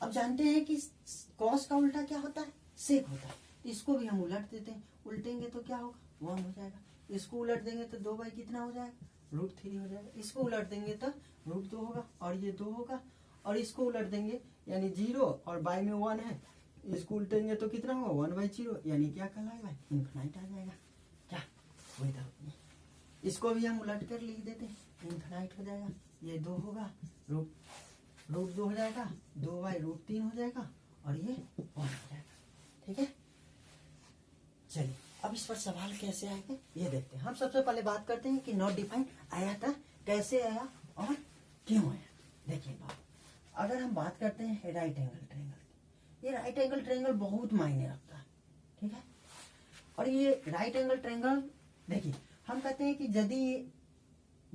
अब जानते हैं कि कॉस का उल्टा क्या होता है, सेक होता है। इसको भी हम उलट देते हैं, उल्टेंगे तो क्या होगा, 1 हो जाएगा। इसको उलट देंगे तो 2 कितना हो जाएगा, √3 हो जाएगा। इसको उलट देंगे तो √2 होगा और ये 2 होगा। और इसको उलट देंगे यानी 0 और बाई में 1 है, इसको उल्टेंगे तो कितना होगा, 1/0, यानी क्या कहलाएगा, इनफाइनाइट आ जाएगा। क्या, कोई डाउट नहीं। इसको भी हम उलट कर लिख देते हैं, इनफाइनाइट हो जाएगा। ये 2 होगा, √2 हो जाएगा, 2/√3 हो जाएगा और ये 1 हो जाएगा, ठीक है। चलिए अब इस पर सवाल कैसे आएंगे ये देखते हैं। हम सबसे पहले बात करते हैं कि नॉट डिफाइन आया था, कैसे आया और क्यों आया। देखिए बात, अगर हम बात करते हैं राइट एंगल ट्रायंगल, ये राइट एंगल ट्रायंगल बहुत मायने रखता है, ठीक है। और ये राइट एंगल ट्रायंगल देखिए, हम कहते हैं कि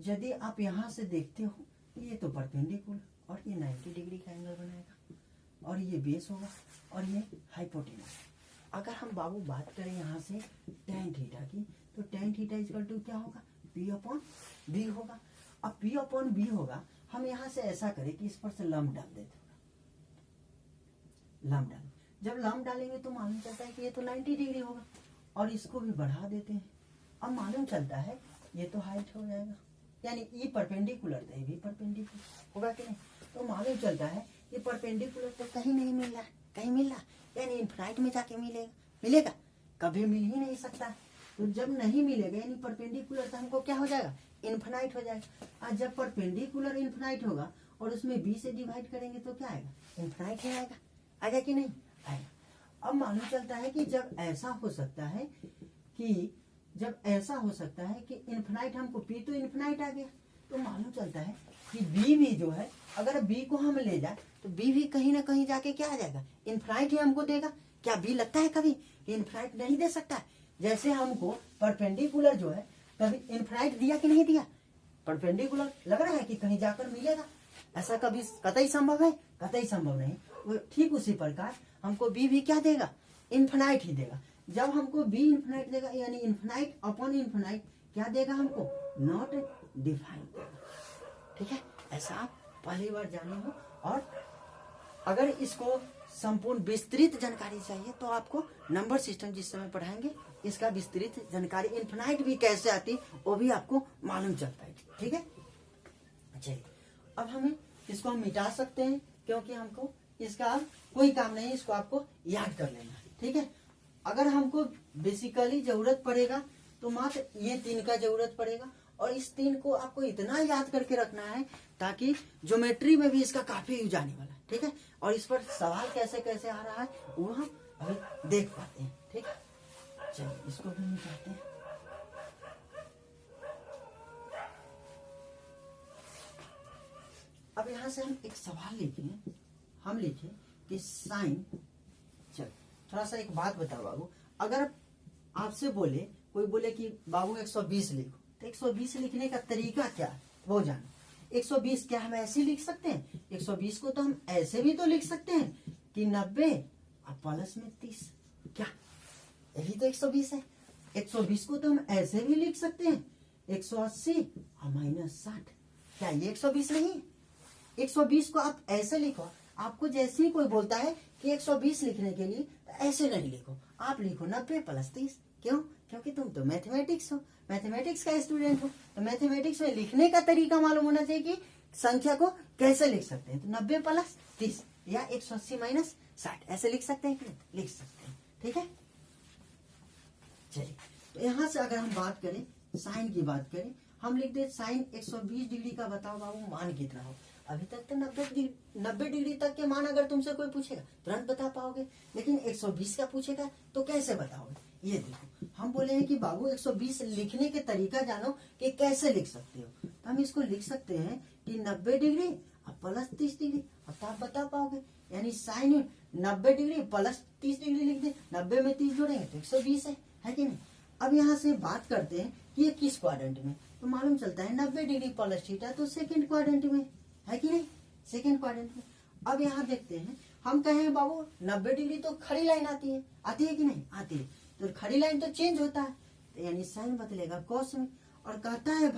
यदि आप यहाँ से देखते हो ये तो परपेंडिकुलर और ये 90 डिग्री का एंगल बनाएगा और ये बेस होगा और ये हाइपोटेन्यूज। अगर हम बाबू बात करें यहाँ से tan थीटा की, तो tan थीटा इक्वल टू क्या होगा, P/B होगा। अब P/B होगा, हम यहाँ से ऐसा करें कि इस पर से लंब डाल देते, लंब डाल, जब लंब डालेंगे तो मालूम चलता है कि ये तो 90 डिग्री होगा और इसको भी बढ़ा देते हैं। अब मालूम चलता है ये तो हाइट हो जाएगा, यानी ये परपेंडिकुलर था, ये भी परपेंडिकुलर होगा कि नहीं। तो मालूम चलता है ये परपेंडिकुलर तो कहीं नहीं मिल रहा है, कहीं मिल रहा, यानी इनफाइनाइट में जाके मिलेगा, कभी मिल ही नहीं सकता। तो जब नहीं मिलेगा यानी परपेंडिकुलर, तो हमको क्या हो जाएगा, इनफाइनाइट हो जाएगा। और जब परपेंडिकुलर इनफाइनाइट होगा और उसमें b से डिवाइड करेंगे तो क्या आएगा, इनफाइनाइट ही आएगा। आएगा कि नहीं आएगा। अब मालूम चलता है कि जब ऐसा हो सकता है कि इनफाइनाइट हमको p तो इनफाइनाइट आ गया, तो मालूम चलता है कि b भी जो है, अगर b को हम ले जाए तो b भी कहीं ना कहीं जाके क्या आ जाएगा, इनफाइनाइट ही हमको देगा। क्या b लगता है कभी इनफाइनाइट नहीं दे सकता? जैसे हमको परपेंडिकुलर जो है कभी इनफाइनाइट दिया कि नहीं दिया, परपेंडिकुलर लग रहा है कि कहीं जाकर मिलेगा, ऐसा कभी कतई संभव है, कतई संभव नहीं। वो ठीक उसी प्रकार हमको b भी क्या देगा, इनफाइनाइट ही देगा। जब हमको b इनफाइनाइट देगा यानी इनफाइनाइट अपॉन इनफाइनाइट क्या देगा हमको, नॉट डिफाइन देगा, ठीक है। ऐसा आप पहली बार जाने हो। और अगर इसको संपूर्ण विस्तृत जानकारी चाहिए तो आपको नंबर सिस्टम जिस समय पढ़ाएंगे इसका विस्तृत जानकारी, इनफाइनाइट भी कैसे आती वो भी आपको मालूम चल पाएगी, ठीक है। चलिए अब हमें इसको हम मिटा सकते हैं, क्योंकि हमको इसका कोई काम नहीं, इसको आपको याद कर लेना है, ठीक है। अगर हमको बेसिकली जरूरत पड़ेगा तो मात्र ये 3 का जरूरत पड़ेगा, और इस 3 को आपको इतना याद करके रखना है ताकि ज्योमेट्री में भी इसका काफी यूज आने वाला है, ठीक है। और इस पर सवाल कैसे कैसे आ रहा है वो हम अभी देख पाते हैं, ठीक है। चलिए इसको भी मिटाते हैं। अब यहाँ से हम एक सवाल लिखे, हम लिखे कि साइन, चल थोड़ा सा एक बात बताओ बाबू, अगर आपसे बोले, कोई बोले कि बाबू 120 लिखो, तो 120 लिखने का तरीका क्या है वो जानो। 120 क्या हम ऐसे लिख सकते हैं, 120 को तो हम ऐसे भी तो लिख सकते हैं कि 90 और प्लस में 30, क्या यही तो 120 है। 120 को तो हम ऐसे भी लिख सकते हैं 180 और -60, क्या ये 120 नहीं? 120 को आप ऐसे लिखो आपको जैसे ही कोई बोलता है कि 120 लिखने के लिए, तो ऐसे नहीं लिखो, आप लिखो 90 + 30। क्यों? क्योंकि तुम तो मैथमेटिक्स हो, मैथमेटिक्स का स्टूडेंट हो, तो मैथमेटिक्स में लिखने का तरीका मालूम होना चाहिए कि संख्या को कैसे लिख सकते हैं। तो 90 + 30 या 180 - 60 ऐसे लिख सकते हैं कि लिख सकते हैं। ठीक है, चलिए तो यहां से अगर हम बात करें साइन की बात करें, हम लिख दे साइन 120 डिग्री का बताओ बाबू मान कितना हो। अभी तक तो 90 डिग्री तक के मान अगर तुमसे कोई पूछेगा तुरंत बता पाओगे, लेकिन 120 का पूछेगा तो कैसे बताओगे। ये देखो हम बोले हैं कि बाबू 120 लिखने के तरीका जानो कि कैसे लिख सकते हो। तो हम इसको लिख सकते हैं कि 90 डिग्री + 30 डिग्री। अब तो आप बता पाओगे, यानी साइन 90 डिग्री + 30 डिग्री लिख दे, 90 में 30 जोड़ेंगे तो 120 है कि नहीं। अब यहाँ से बात करते हैं कि ये किस क्वाड्रेंट में, तो मालूम चलता है 90 डिग्री + थीटा तो सेकंड क्वाड्रेंट में है कि नहीं, सेकंड क्वाड्रेंट में। अब यहाँ देखते हैं, हम कहें बाबू 90 डिग्री तो खड़ी लाइन आती है कि नहीं आती है, तो खड़ी लाइन तो चेंज होता है, तो यानी साइन बदलेगा कॉस में। और कहता है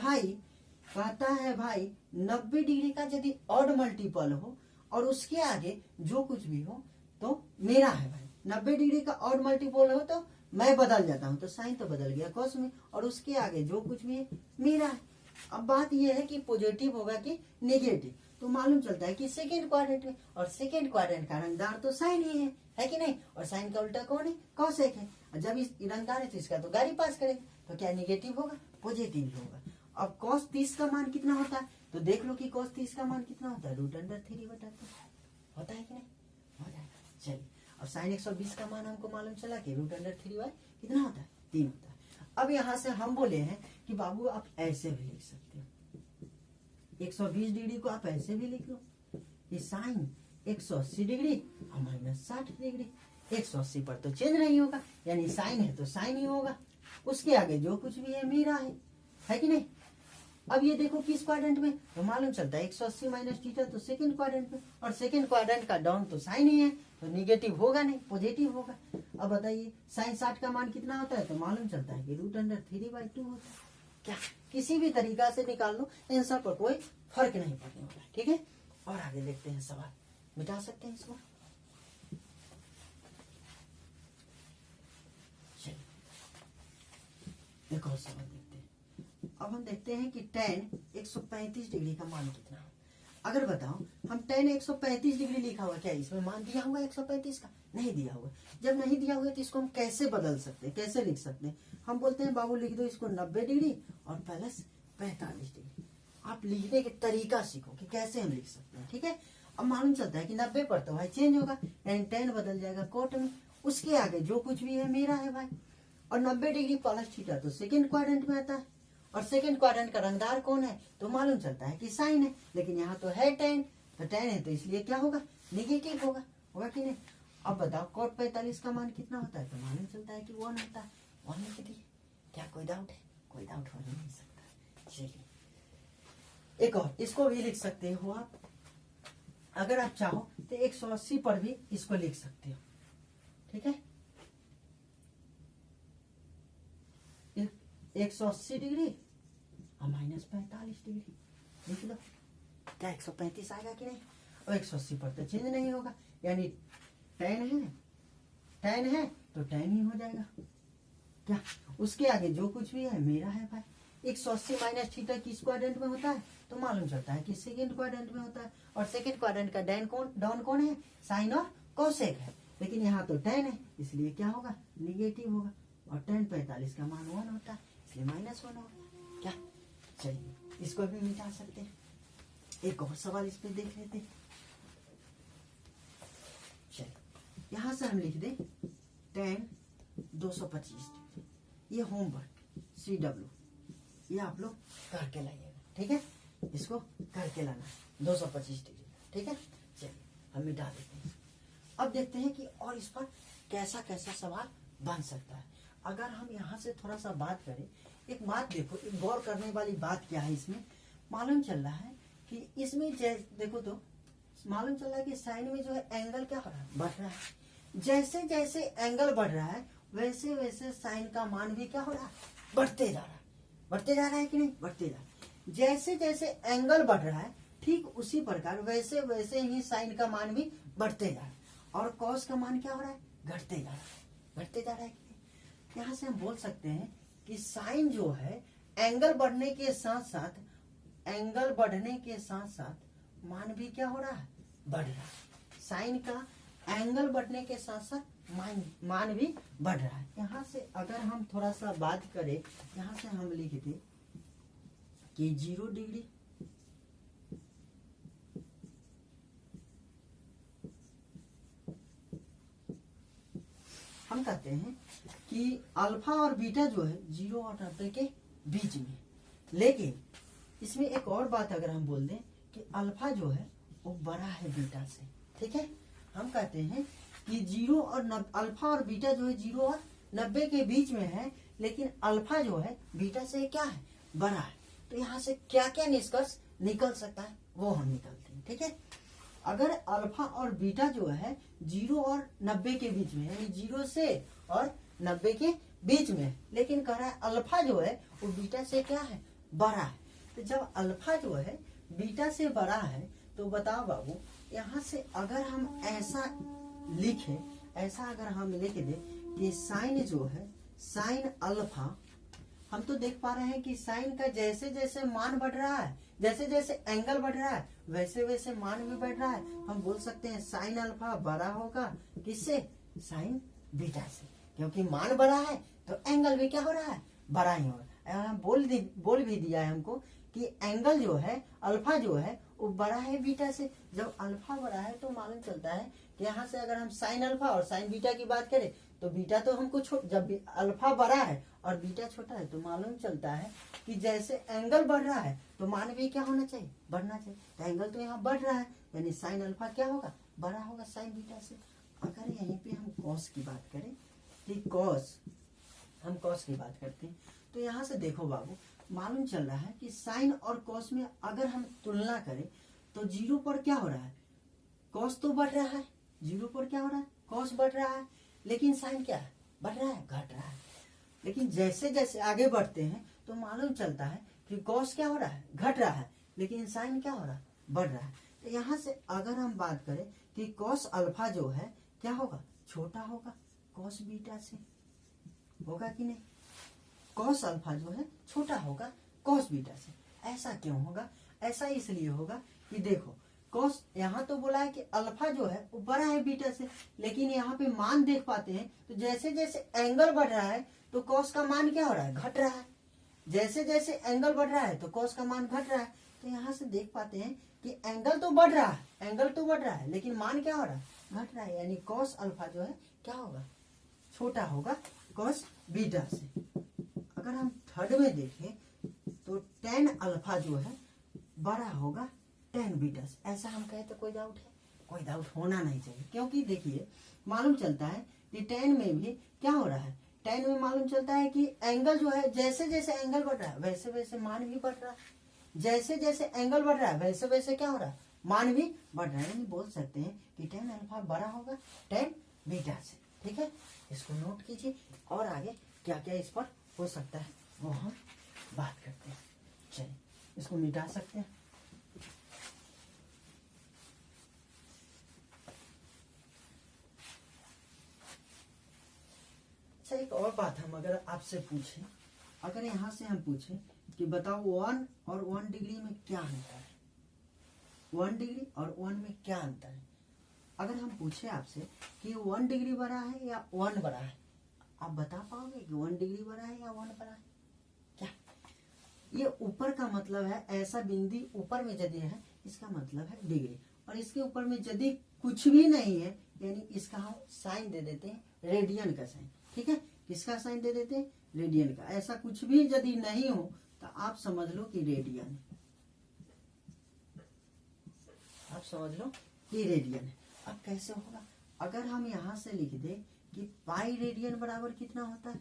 भाई 90 डिग्री का यदि ऑड मल्टीपल हो और उसके आगे जो कुछ भी हो तो मेरा है भाई। 90 डिग्री का ऑड मल्टीपल हो तो मैं बदल जाता हूं, तो साइन तो बदल गया कॉस में, और उसके आगे जो कुछ भी है मेरा है। अब बात यह है कि पॉजिटिव होगा कि नेगेटिव, तो मालूम चलता है कि सेकेंड क्वाड्रेंट में, और सेकेंड क्वाड्रेंट का रंगदार तो साइन ही है कि नहीं, और साइन का उल्टा कौन है, कॉसेक है। और जब इस रंगदार है तो इसका तो गाड़ी पास करेगा, तो क्या नेगेटिव होगा, पॉजिटिव होगा। अब cos 30 का मान कितना होता है, तो देख लो कि cos 30 का मान कितना होता है, √3 होता है कि नहीं, हो जाएगा। चलिए अब साइन 120 का मान हमको मालूम चला कि √3 कितना होता है, 3 होता है। अब यहाँ से हम बोले हैं कि बाबू आप ऐसे भी लिख सकते हो, 120 डिग्री को आप ऐसे भी लिख लो कि साइन 180 डिग्री और -60 डिग्री। 180 पर तो चेंज नहीं होगा, यानी साइन है तो साइन ही होगा, उसके आगे जो कुछ भी है मेरा है कि नहीं। अब ये देखो किस क्वाड्रेंट में, तो मालूम चलता है 180 - थीटा तो सेकंड क्वाड्रेंट में, और सेकंड क्वाड्रेंट का डाउन तो साइन ही है, तो निगेटिव होगा नहीं, पॉजिटिव होगा। अब बताइए साइन 60 का मान कितना होता है, तो मालूम चलता है कि √3/2 होता है। क्या किसी भी तरीका से निकाल लो, आंसर पर कोई फर्क नहीं पड़ने वाला। ठीक है, और आगे देखते हैं सवाल, मिटा सकते हैं इसको। चलिए एक और सवाल देखते हैं। अब हम देखते हैं कि tan 135 डिग्री का मान कितना है। अगर बताओ हम tan 135 डिग्री लिखा हुआ, क्या इसमें मान दिया हुआ 135 का, नहीं दिया हुआ। जब नहीं दिया हुआ तो इसको हम कैसे बदल सकते हैं, कैसे लिख सकते हैं। हम बोलते हैं बाबू लिख दो इसको 90 डिग्री और +45 डिग्री। आप लिखने के तरीका सीखो कि कैसे हम लिख सकते हैं। ठीक है, अब मालूम चलता है कि 90 पर तो भाई चेंज होगा, यानी tan बदल जाएगा कोट में, उसके आगे जो कुछ भी है मेरा है भाई। और 90 डिग्री + थीटा तो सेकेंड क्वाड्रेंट में आता है, और सेकेंड क्वाड्रेंट का रंगदार कौन है, तो मालूम चलता है कि साइन है, लेकिन यहाँ तो है tan, तो tan है तो इसलिए क्या होगा, नेगेटिव होगा कि नहीं। अब बताओ cot 45 का मान कितना होता है, तो मालूम चलता है कि 1 होता है, 1 लिख दिए। क्या कोई डाउट है, कोई डाउट हो नहीं सकता। चलिए एक और, इसको भी लिख सकते हो आप, अगर आप चाहो तो 180 पर भी इसको लिख सकते हो। ठीक है, 180 डिग्री और -45 डिग्री लिख लो। क्या 135 आएगा कि नहीं, और 180 पर तो चेंज नहीं होगा, यानी tan है तो tan ही हो जाएगा। क्या उसके आगे जो कुछ भी है मेरा है भाई। 180 - थीटा किस क्वाड्रेंट में होता है, तो मालूम चलता है कि सेकेंड क्वाड्रेंट में होता है, और सेकेंड क्वाड्रेंट का डाउन कौन है, साइन और कोसेक है, लेकिन यहाँ तो tan है इसलिए क्या होगा, निगेटिव होगा। और tan 45 का मान 1 होता है, इसलिए -1 होगा। क्या चलिए इसको भी मिटा सकते हैं। एक और सवाल इस पे देख लेते हैं। चलिए यहाँ से हम लिख दे tan 225 डिग्री। ये होमवर्क CW, ये आप लोग करके लाइएगा। ठीक है, इसको करके लाना 225 डिग्री। ठीक है, चलिए हम मिटा देते हैं। अब देखते हैं कि और इस पर कैसा कैसा सवाल बन सकता है। अगर हम यहाँ से थोड़ा सा बात करें, एक बात देखो, एक गौर करने वाली बात क्या है, इसमें मालूम चल रहा है कि इसमें देखो तो मालूम चल रहा है कि साइन में जो है एंगल क्या हो रहा है, बढ़ रहा है। जैसे जैसे एंगल बढ़ रहा है वैसे वैसे साइन का मान भी क्या हो रहा है, बढ़ते जा रहा है कि नहीं, बढ़ते जा रहा है। जैसे जैसे एंगल बढ़ रहा है ठीक उसी प्रकार वैसे वैसे ही साइन का मान भी बढ़ते जा रहा है और कॉस का मान क्या हो रहा है, घटते जा रहा है, घटते जा रहा है। यहाँ से हम बोल सकते हैं कि साइन जो है एंगल बढ़ने के साथ साथ, एंगल बढ़ने के साथ साथ मान भी क्या हो रहा है, बढ़ रहा है। साइन का एंगल बढ़ने के साथ साथ मान भी बढ़ रहा है। यहाँ से अगर हम थोड़ा सा बात करें, यहाँ से हम लिख दें कि 0 डिग्री हम कहते हैं कि अल्फा और बीटा जो है 0 और 90 के बीच में। लेकिन इसमें एक और बात अगर हम बोल दें कि अल्फा जो है वो बड़ा है बीटा से, ठीक है। हम कहते हैं कि 0 और अल्फा और बीटा जो है 0 और 90 के बीच में है, लेकिन अल्फा जो है बीटा से क्या है, बड़ा है। तो यहाँ से क्या क्या निष्कर्ष निकल सकता है वो हम निकलते हैं, ठीक है। अगर अल्फा और बीटा जो है 0 और 90 के बीच में, यानी 0 से और 90 के बीच में, लेकिन कह रहा है अल्फा जो है वो बीटा से क्या है, बड़ा है। तो जब अल्फा जो है बीटा से बड़ा है तो बताओ बाबू, यहाँ से अगर हम ऐसा लिखें, ऐसा अगर हम लिख दें कि साइन जो है, साइन अल्फा, हम तो देख पा रहे हैं कि साइन का जैसे जैसे मान बढ़ रहा है, जैसे जैसे एंगल बढ़ रहा है, वैसे वैसे मान भी बढ़ रहा है। हम बोल सकते हैं साइन अल्फा बड़ा होगा किससे, साइन बीटा से, क्योंकि मान बड़ा है तो एंगल भी क्या हो रहा है, बड़ा ही हो रहा है। हम बोल भी दिया है हमको कि एंगल जो है, अल्फा जो है वो बड़ा है बीटा से। जब अल्फा बड़ा है तो मालूम चलता है कि यहाँ से अगर हम साइन अल्फा और साइन बीटा की बात करें तो बीटा तो हमको जब अल्फा बड़ा है और बीटा छोटा है तो मालूम चलता है कि जैसे एंगल बढ़ रहा है तो मान भी क्या होना चाहिए, बढ़ना चाहिए। तो एंगल तो यहाँ बढ़ रहा है, यानी साइन अल्फा क्या होगा, बड़ा होगा साइन बीटा से। अगर यहीं पे हम कॉस की बात करें कि कॉस, हम कॉस की बात करते हैं तो यहाँ से देखो बाबू, मालूम चल रहा है कि साइन और कॉस में अगर हम तुलना करें तो 0 पर क्या हो रहा है, कॉस तो बढ़ रहा है, 0 पर क्या हो रहा है, कॉस बढ़ रहा है, लेकिन साइन क्या है, बढ़ रहा है, घट रहा है। लेकिन जैसे जैसे आगे बढ़ते हैं तो मालूम चलता है कि कॉस क्या हो रहा है, घट रहा है, लेकिन साइन क्या हो रहा है, बढ़ रहा है। तो यहाँ से अगर हम बात करें कि कॉस अल्फा जो है क्या होगा, छोटा होगा कॉस बीटा से, होगा कि नहीं। कॉस अल्फा जो है छोटा होगा कॉस बीटा से। ऐसा क्यों होगा, ऐसा इसलिए होगा कि देखो कॉस, यहाँ तो बोला है कि अल्फा जो है वो बड़ा है बीटा से, लेकिन यहाँ पे मान देख पाते हैं तो जैसे जैसे एंगल बढ़ रहा है तो कॉस का मान क्या हो रहा है, घट रहा है। जैसे जैसे एंगल बढ़ रहा है तो कॉस का मान घट रहा है। तो यहाँ से देख पाते हैं कि एंगल तो बढ़ रहा है, एंगल तो बढ़ रहा है, लेकिन मान क्या हो रहा है, घट रहा है। यानी कॉस अल्फा जो है क्या होगा, छोटा होगा कॉस बीटा से। अगर हम थर्ड में देखें तो टेन अल्फा जो है बड़ा होगा टेन बीटा से। ऐसा हम कहे तो कोई डाउट है, कोई डाउट होना नहीं चाहिए, क्योंकि देखिए मालूम चलता है कि टेन में भी क्या हो रहा है, टेन में मालूम चलता है कि एंगल जो है जैसे जैसे एंगल बढ़ रहा है वैसे वैसे मान भी बढ़ रहा है, जैसे जैसे एंगल बढ़ रहा है वैसे वैसे क्या हो रहा है, मान भी बढ़ रहा है। यानी बोल सकते हैं कि टेन अल्फा बड़ा होगा टेन बीटा से, ठीक है। इसको नोट कीजिए और आगे क्या क्या इस पर हो सकता है वो हम बात करते हैं। चलिए इसको मिटा सकते हैं। अच्छा, एक और बात हम अगर आपसे पूछें, अगर यहाँ से हम पूछें कि बताओ 1 और 1 डिग्री में क्या अंतर है, 1 डिग्री और 1 में क्या अंतर है। अगर हम पूछे आपसे कि 1 डिग्री बड़ा है या 1 बड़ा है, आप बता पाओगे कि 1 डिग्री बड़ा है या 1 बड़ा है क्या। ये ऊपर का मतलब है, ऐसा बिंदु ऊपर में यदि है इसका मतलब है डिग्री, और इसके ऊपर में यदि कुछ भी नहीं है यानी इसका हम साइन दे देते हैं रेडियन का साइन, ठीक है। किसका साइन दे देते हैं, रेडियन का। ऐसा कुछ भी यदि नहीं हो तो आप समझ लो कि रेडियन है, आप समझ लो कि रेडियन है। अब कैसे होगा, अगर हम यहाँ से लिख दे कि पाई रेडियन बराबर कितना होता है,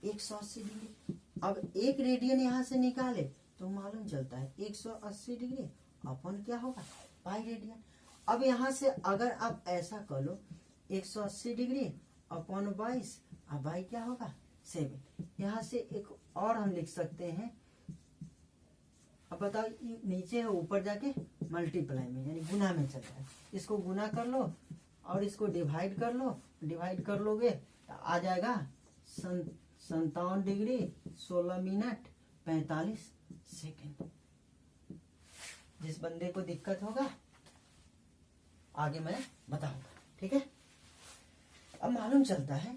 180 डिग्री। अब एक रेडियन यहाँ से निकाले तो मालूम चलता है 180 डिग्री अपन क्या होगा, पाई रेडियन। अब यहाँ से अगर आप ऐसा कर लो 180 डिग्री अपन 22, अब बाई क्या होगा 7। यहाँ से एक और हम लिख सकते हैं अब बताओ ये नीचे है, ऊपर जाके मल्टीप्लाई में यानी गुना में चल रहा है। इसको गुना कर लो और इसको डिवाइड कर लो, डिवाइड कर लोगे तो आ जाएगा 57 डिग्री 16 मिनट 45 सेकेंड। जिस बंदे को दिक्कत होगा आगे मैं बताऊंगा, ठीक है। अब मालूम चलता है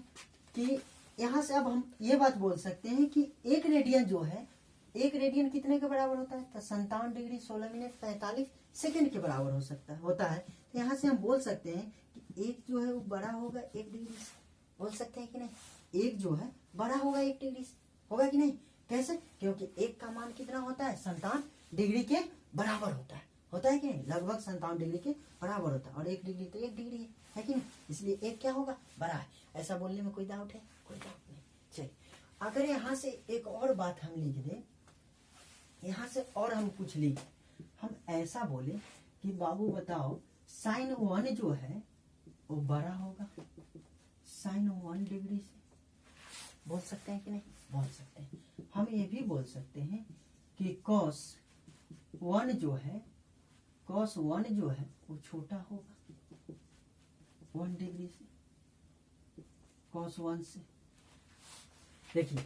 कि यहाँ से अब हम ये बात बोल सकते हैं कि एक रेडियन जो है, एक रेडियन कितने के बराबर होता है, तो 57 डिग्री 16 मिनट 45 सेकेंड के बराबर होता है। तो यहाँ से हम बोल सकते हैं कि एक जो है वो बड़ा होगा 1 डिग्री से, बोल सकते हैं कि नहीं, एक जो है बड़ा होगा 1 डिग्री से, होगा कि नहीं। कैसे, क्योंकि एक का मान कितना होता है, 57 डिग्री के बराबर होता है कि नहीं, लगभग 57 डिग्री के बराबर होता है। और 1 डिग्री तो 1 डिग्री है कि नहीं, इसलिए एक क्या होगा, बड़ा है। ऐसा बोलने में कोई डाउट है, कोई डाउट नहीं। चलिए अगर यहाँ से एक और बात हम लिख दें, यहाँ से और हम कुछ लिख, हम ऐसा बोले कि बाबू बताओ sin 1 जो है वो बड़ा होगा sin 1 डिग्री से, बोल सकते हैं कि नहीं, बोल सकते हैं। हम ये भी बोल सकते हैं कि cos 1 जो है वो छोटा होगा 1 डिग्री से, cos 1 से। देखिए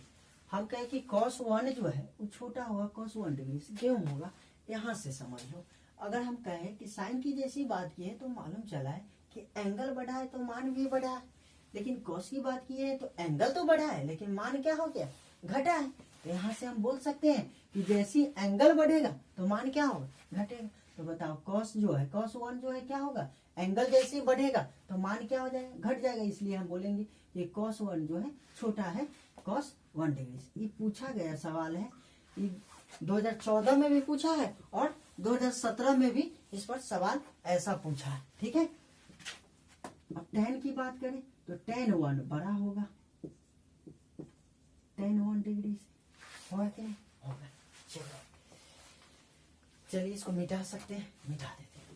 हम कहें कि cos 1 जो है वो छोटा होगा cos 1 डिग्री से, क्यों होगा, यहाँ से समझ लो। अगर हम कहें कि साइन की जैसी बात की है तो मालूम चला है कि एंगल बढ़ा है तो मान भी बढ़ा है, लेकिन cos की बात की है तो एंगल तो बढ़ा है लेकिन मान क्या हो गया, घटा है। तो यहाँ से हम बोल सकते हैं कि जैसी एंगल बढ़ेगा तो मान क्या होगा, घटेगा। तो बताओ cos 1 जो है क्या होगा, एंगल जैसे बढ़ेगा तो मान क्या हो जाएगा, घट जाएगा। इसलिए हम बोलेंगे कि cos 1 जो है छोटा है cos 1 डिग्री से। ये पूछा गया सवाल है, ये 2014 में भी पूछा है और 2017 में भी इस पर सवाल ऐसा पूछा है, ठीक है। अब tan की बात करें तो tan 1 बड़ा होगा tan 1 डिग्री से, होगा कि नहीं, होगा। चलिए इसको मिटा सकते हैं, मिटा देते हैं।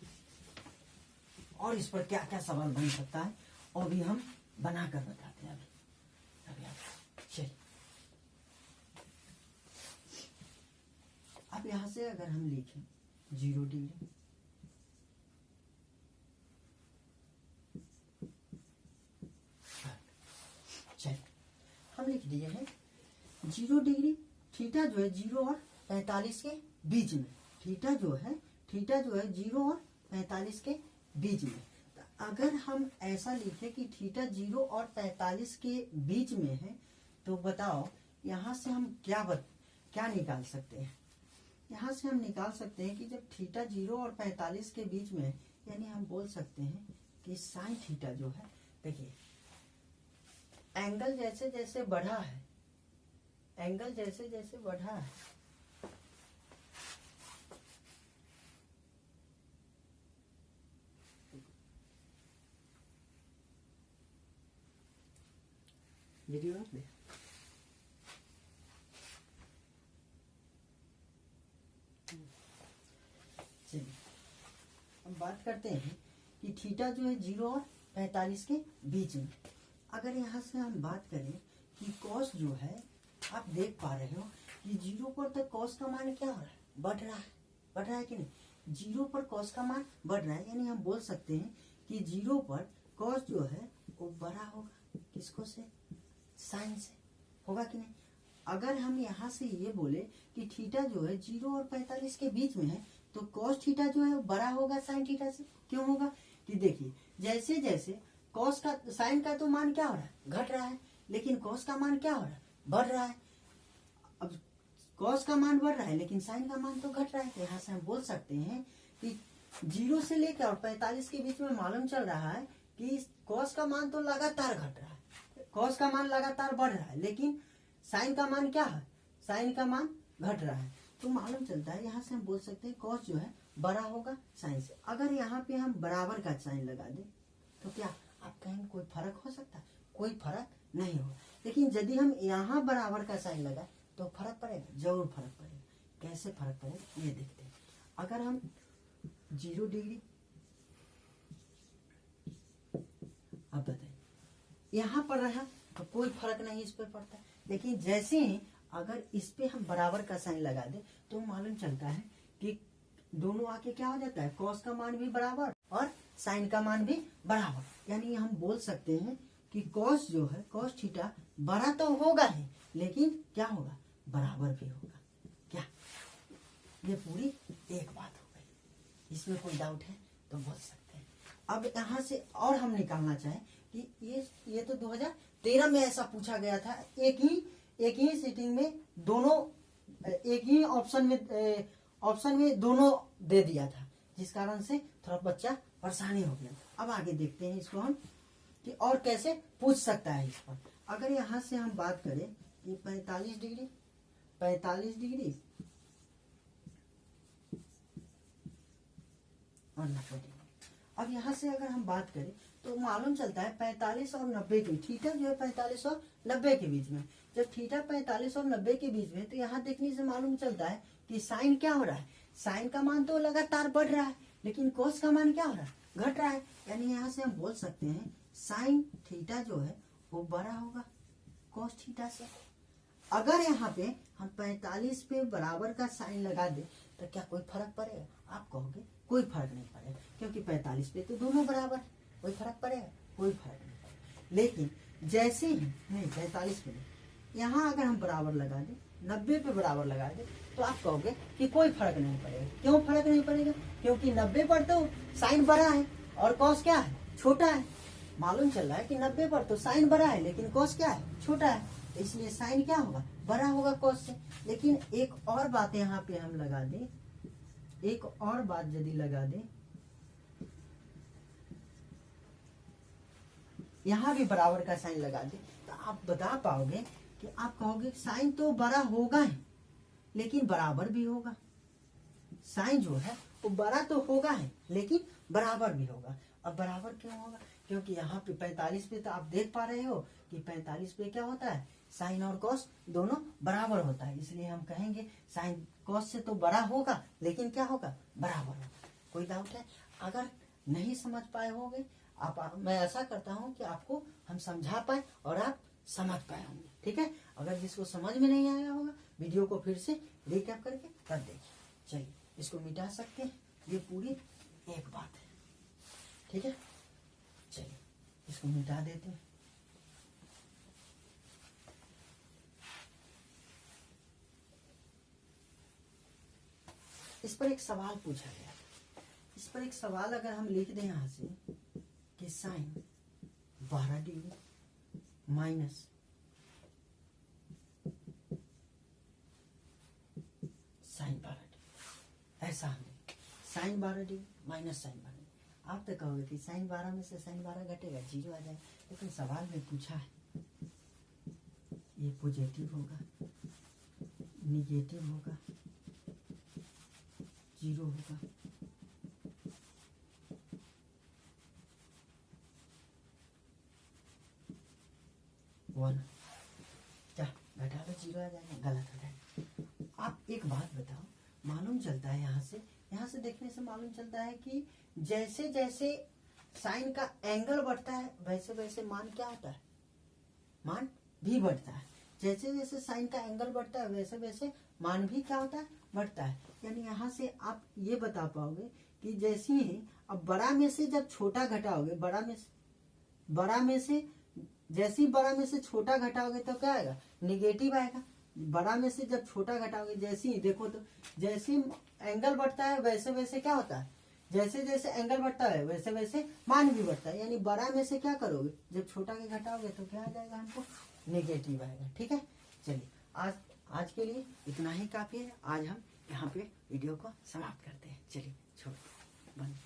और इस पर क्या क्या सवाल बन सकता है और भी हम बनाकर बताते हैं अभी आप। चलिए अब यहां से अगर हम लिखें 0 डिग्री, चलिए हम लिख दिए हैं 0 डिग्री, थीटा जो है 0 और 45 के बीच में, थीटा जो है 0 और 45 के बीच में। तो अगर हम ऐसा लिखें कि थीटा 0 और 45 के बीच में है तो बताओ यहाँ से हम क्या निकाल सकते हैं। यहाँ से हम निकाल सकते हैं कि जब थीटा 0 और 45 के बीच में है, यानी हम बोल सकते हैं कि साइन थीटा जो है, देखिए एंगल जैसे जैसे बढ़ा है, एंगल जैसे जैसे बढ़ा है वीडियो में चलिए हम बात करते हैं कि थीटा जो है 0 और 45 के बीच में। अगर यहाँ से हम बात करें कि cos जो है, आप देख पा रहे हो कि 0 पर तो cos का मान क्या हो रहा है, बढ़ रहा है कि नहीं, 0 पर cos का मान बढ़ रहा है। यानी हम बोल सकते हैं कि 0 पर cos जो है वो बड़ा होगा किसको से, साइन से, होगा कि नहीं। अगर हम यहाँ से ये बोले कि थीटा जो है 0 और 45 के बीच में है तो cos थीटा जो है बड़ा होगा साइन थीटा से, क्यों होगा कि देखिए जैसे जैसे cos का, साइन का तो मान क्या हो रहा है, घट रहा है, लेकिन cos का मान क्या हो रहा है, बढ़ रहा है। अब cos का मान बढ़ रहा है लेकिन साइन का मान तो घट रहा है। तो यहाँ से हम बोल सकते हैं कि 0 से लेकर और 45 के बीच में मालूम चल रहा है कि cos का मान तो लगातार घट रहा है, cos का मान लगातार बढ़ रहा है, लेकिन साइन का मान क्या है, साइन का मान घट रहा है। तो मालूम चलता है यहाँ से हम बोल सकते हैं cos जो है बड़ा होगा साइन से। अगर यहाँ पे हम बराबर का साइन लगा दें तो क्या आप कहेंगे कोई फर्क हो सकता है, कोई फर्क नहीं होगा। लेकिन यदि हम यहाँ बराबर का साइन लगाए तो फर्क पड़ेगा, जरूर फर्क पड़ेगा। कैसे फर्क पड़ेगा ये देखते हैं। अगर हम 0 डिग्री, अब बताइए यहाँ पर रहा तो कोई फर्क नहीं इस पर पड़ता, लेकिन जैसे ही अगर इस पे हम बराबर का साइन लगा दे तो मालूम चलता है कि दोनों आके क्या हो जाता है, कॉस का मान भी बराबर और साइन का मान भी बराबर। यानी हम बोल सकते हैं कि कॉस जो है, कॉस थीटा बड़ा तो होगा ही, लेकिन क्या होगा, बराबर भी होगा। क्या ये पूरी एक बात हो गई? इसमें कोई डाउट है तो बोल सकते हैं। अब यहाँ से और हम निकालना चाहें कि ये तो 2013 में ऐसा पूछा गया था, एक ही सीटिंग में दोनों, एक ही ऑप्शन में दोनों दे दिया था, जिस कारण से थोड़ा बच्चा परेशानी हो गया। अब आगे देखते हैं इसको हम कि और कैसे पूछ सकता है इस पर। अगर यहाँ से हम बात करें कि 45 डिग्री और 90 डिग्री। अब यहाँ से अगर हम बात करें तो मालूम चलता है 45 और 90 के, थीटा जो है 45 और 90 के बीच में। जब थीटा 45 और 90 के बीच में, तो यहाँ देखने से मालूम चलता है कि साइन क्या हो रहा है, साइन का मान तो लगातार बढ़ रहा है, लेकिन कोस का मान क्या हो रहा है, घट रहा है। यानी यहाँ से हम बोल सकते हैं साइन थीटा जो है वो बड़ा होगा कोस थीटा से। अगर यहाँ पे हम 45 पे बराबर का साइन लगा दे तो क्या कोई फर्क पड़ेगा? आप कहोगे कोई फर्क नहीं पड़ेगा, क्योंकि 45 पे तो दोनों बराबर है, कोई फर्क पड़ेगा? कोई फर्क नहीं पड़ेगा। लेकिन जैसे ही नहीं 45 पे नहीं, यहाँ अगर हम बराबर लगा दें, 90 पे बराबर लगा दें, तो आप कहोगे कि कोई फर्क नहीं पड़ेगा। क्यों फर्क नहीं पड़ेगा? क्योंकि 90 पर तो साइन बड़ा है और कॉस क्या है, छोटा है। मालूम चल रहा है कि 90 पर तो साइन बड़ा है, लेकिन कॉस क्या है, छोटा है, इसलिए साइन क्या होगा, बड़ा होगा कॉस से। लेकिन एक और बात यहाँ पे हम लगा दें, एक और बात यदि लगा दें, यहाँ भी बराबर का साइन लगा दें, तो आप बता पाओगे कि आप कहोगे साइन तो बड़ा होगा ही, लेकिन बराबर भी होगा। साइन जो है वो बड़ा तो होगा ही, लेकिन बराबर भी होगा। अब बराबर क्यों होगा? क्योंकि यहाँ पे 45 पे तो आप देख पा रहे हो कि 45 पे क्या होता है, साइन और कॉस दोनों बराबर होता है, इसलिए हम कहेंगे साइन कॉस से तो बड़ा होगा, लेकिन क्या होगा, बराबर होगा। कोई डाउट है? अगर नहीं समझ पाए होंगे आप, मैं ऐसा करता हूँ कि आपको हम समझा पाए और आप समझ पाए होंगे। ठीक है? अगर जिसको समझ में नहीं आया होगा, वीडियो को फिर से रिकैप करके कर देखिए। चलिए इसको मिटा सकते हैं, ये पूरी एक बात है। ठीक है, चलिए इसको मिटा देते हैं। इस पर एक सवाल पूछा गया, इस पर एक सवाल अगर हम लिख दें यहाँ से कि sine 12 degree minus sine 12 degree, ऐसा हमें sine 12 degree minus sine 12 degree. आप तो कहोगे कि साइन 12 में से साइन 12 घटेगा, 0 आ जाएगा, लेकिन सवाल में पूछा है ये पॉजिटिव होगा, निगेटिव होगा, 0 होगा, वन, क्या घटा लो 0 आ जाएगा, गलत हो जाएगा। आप एक बात बताओ, मालूम चलता है यहाँ से देखने से मालूम चलता है कि जैसे जैसे साइन का एंगल बढ़ता है वैसे वैसे मान क्या होता है, मान भी बढ़ता है। जैसे जैसे साइन का एंगल बढ़ता है वैसे वैसे मान भी क्या होता है, बढ़ता है। यानी यहाँ से आप ये बता पाओगे कि जैसे ही अब बड़ा में से जब छोटा घटाओगे, बड़ा में से जैसे ही बड़ा में से छोटा घटाओगे तो क्या आएगा, निगेटिव आएगा। बड़ा में से जब छोटा घटाओगे, जैसे ही देखो तो जैसे एंगल बढ़ता है वैसे वैसे क्या होता है, जैसे जैसे एंगल बढ़ता है वैसे वैसे मान भी बढ़ता है। यानी बड़ा में से क्या करोगे, जब छोटा के घटाओगे तो क्या आ जाएगा, हमको नेगेटिव आएगा। ठीक है, चलिए आज के लिए इतना ही काफी है। आज हम यहाँ पे वीडियो को समाप्त करते हैं। चलिए छोड़ बंद।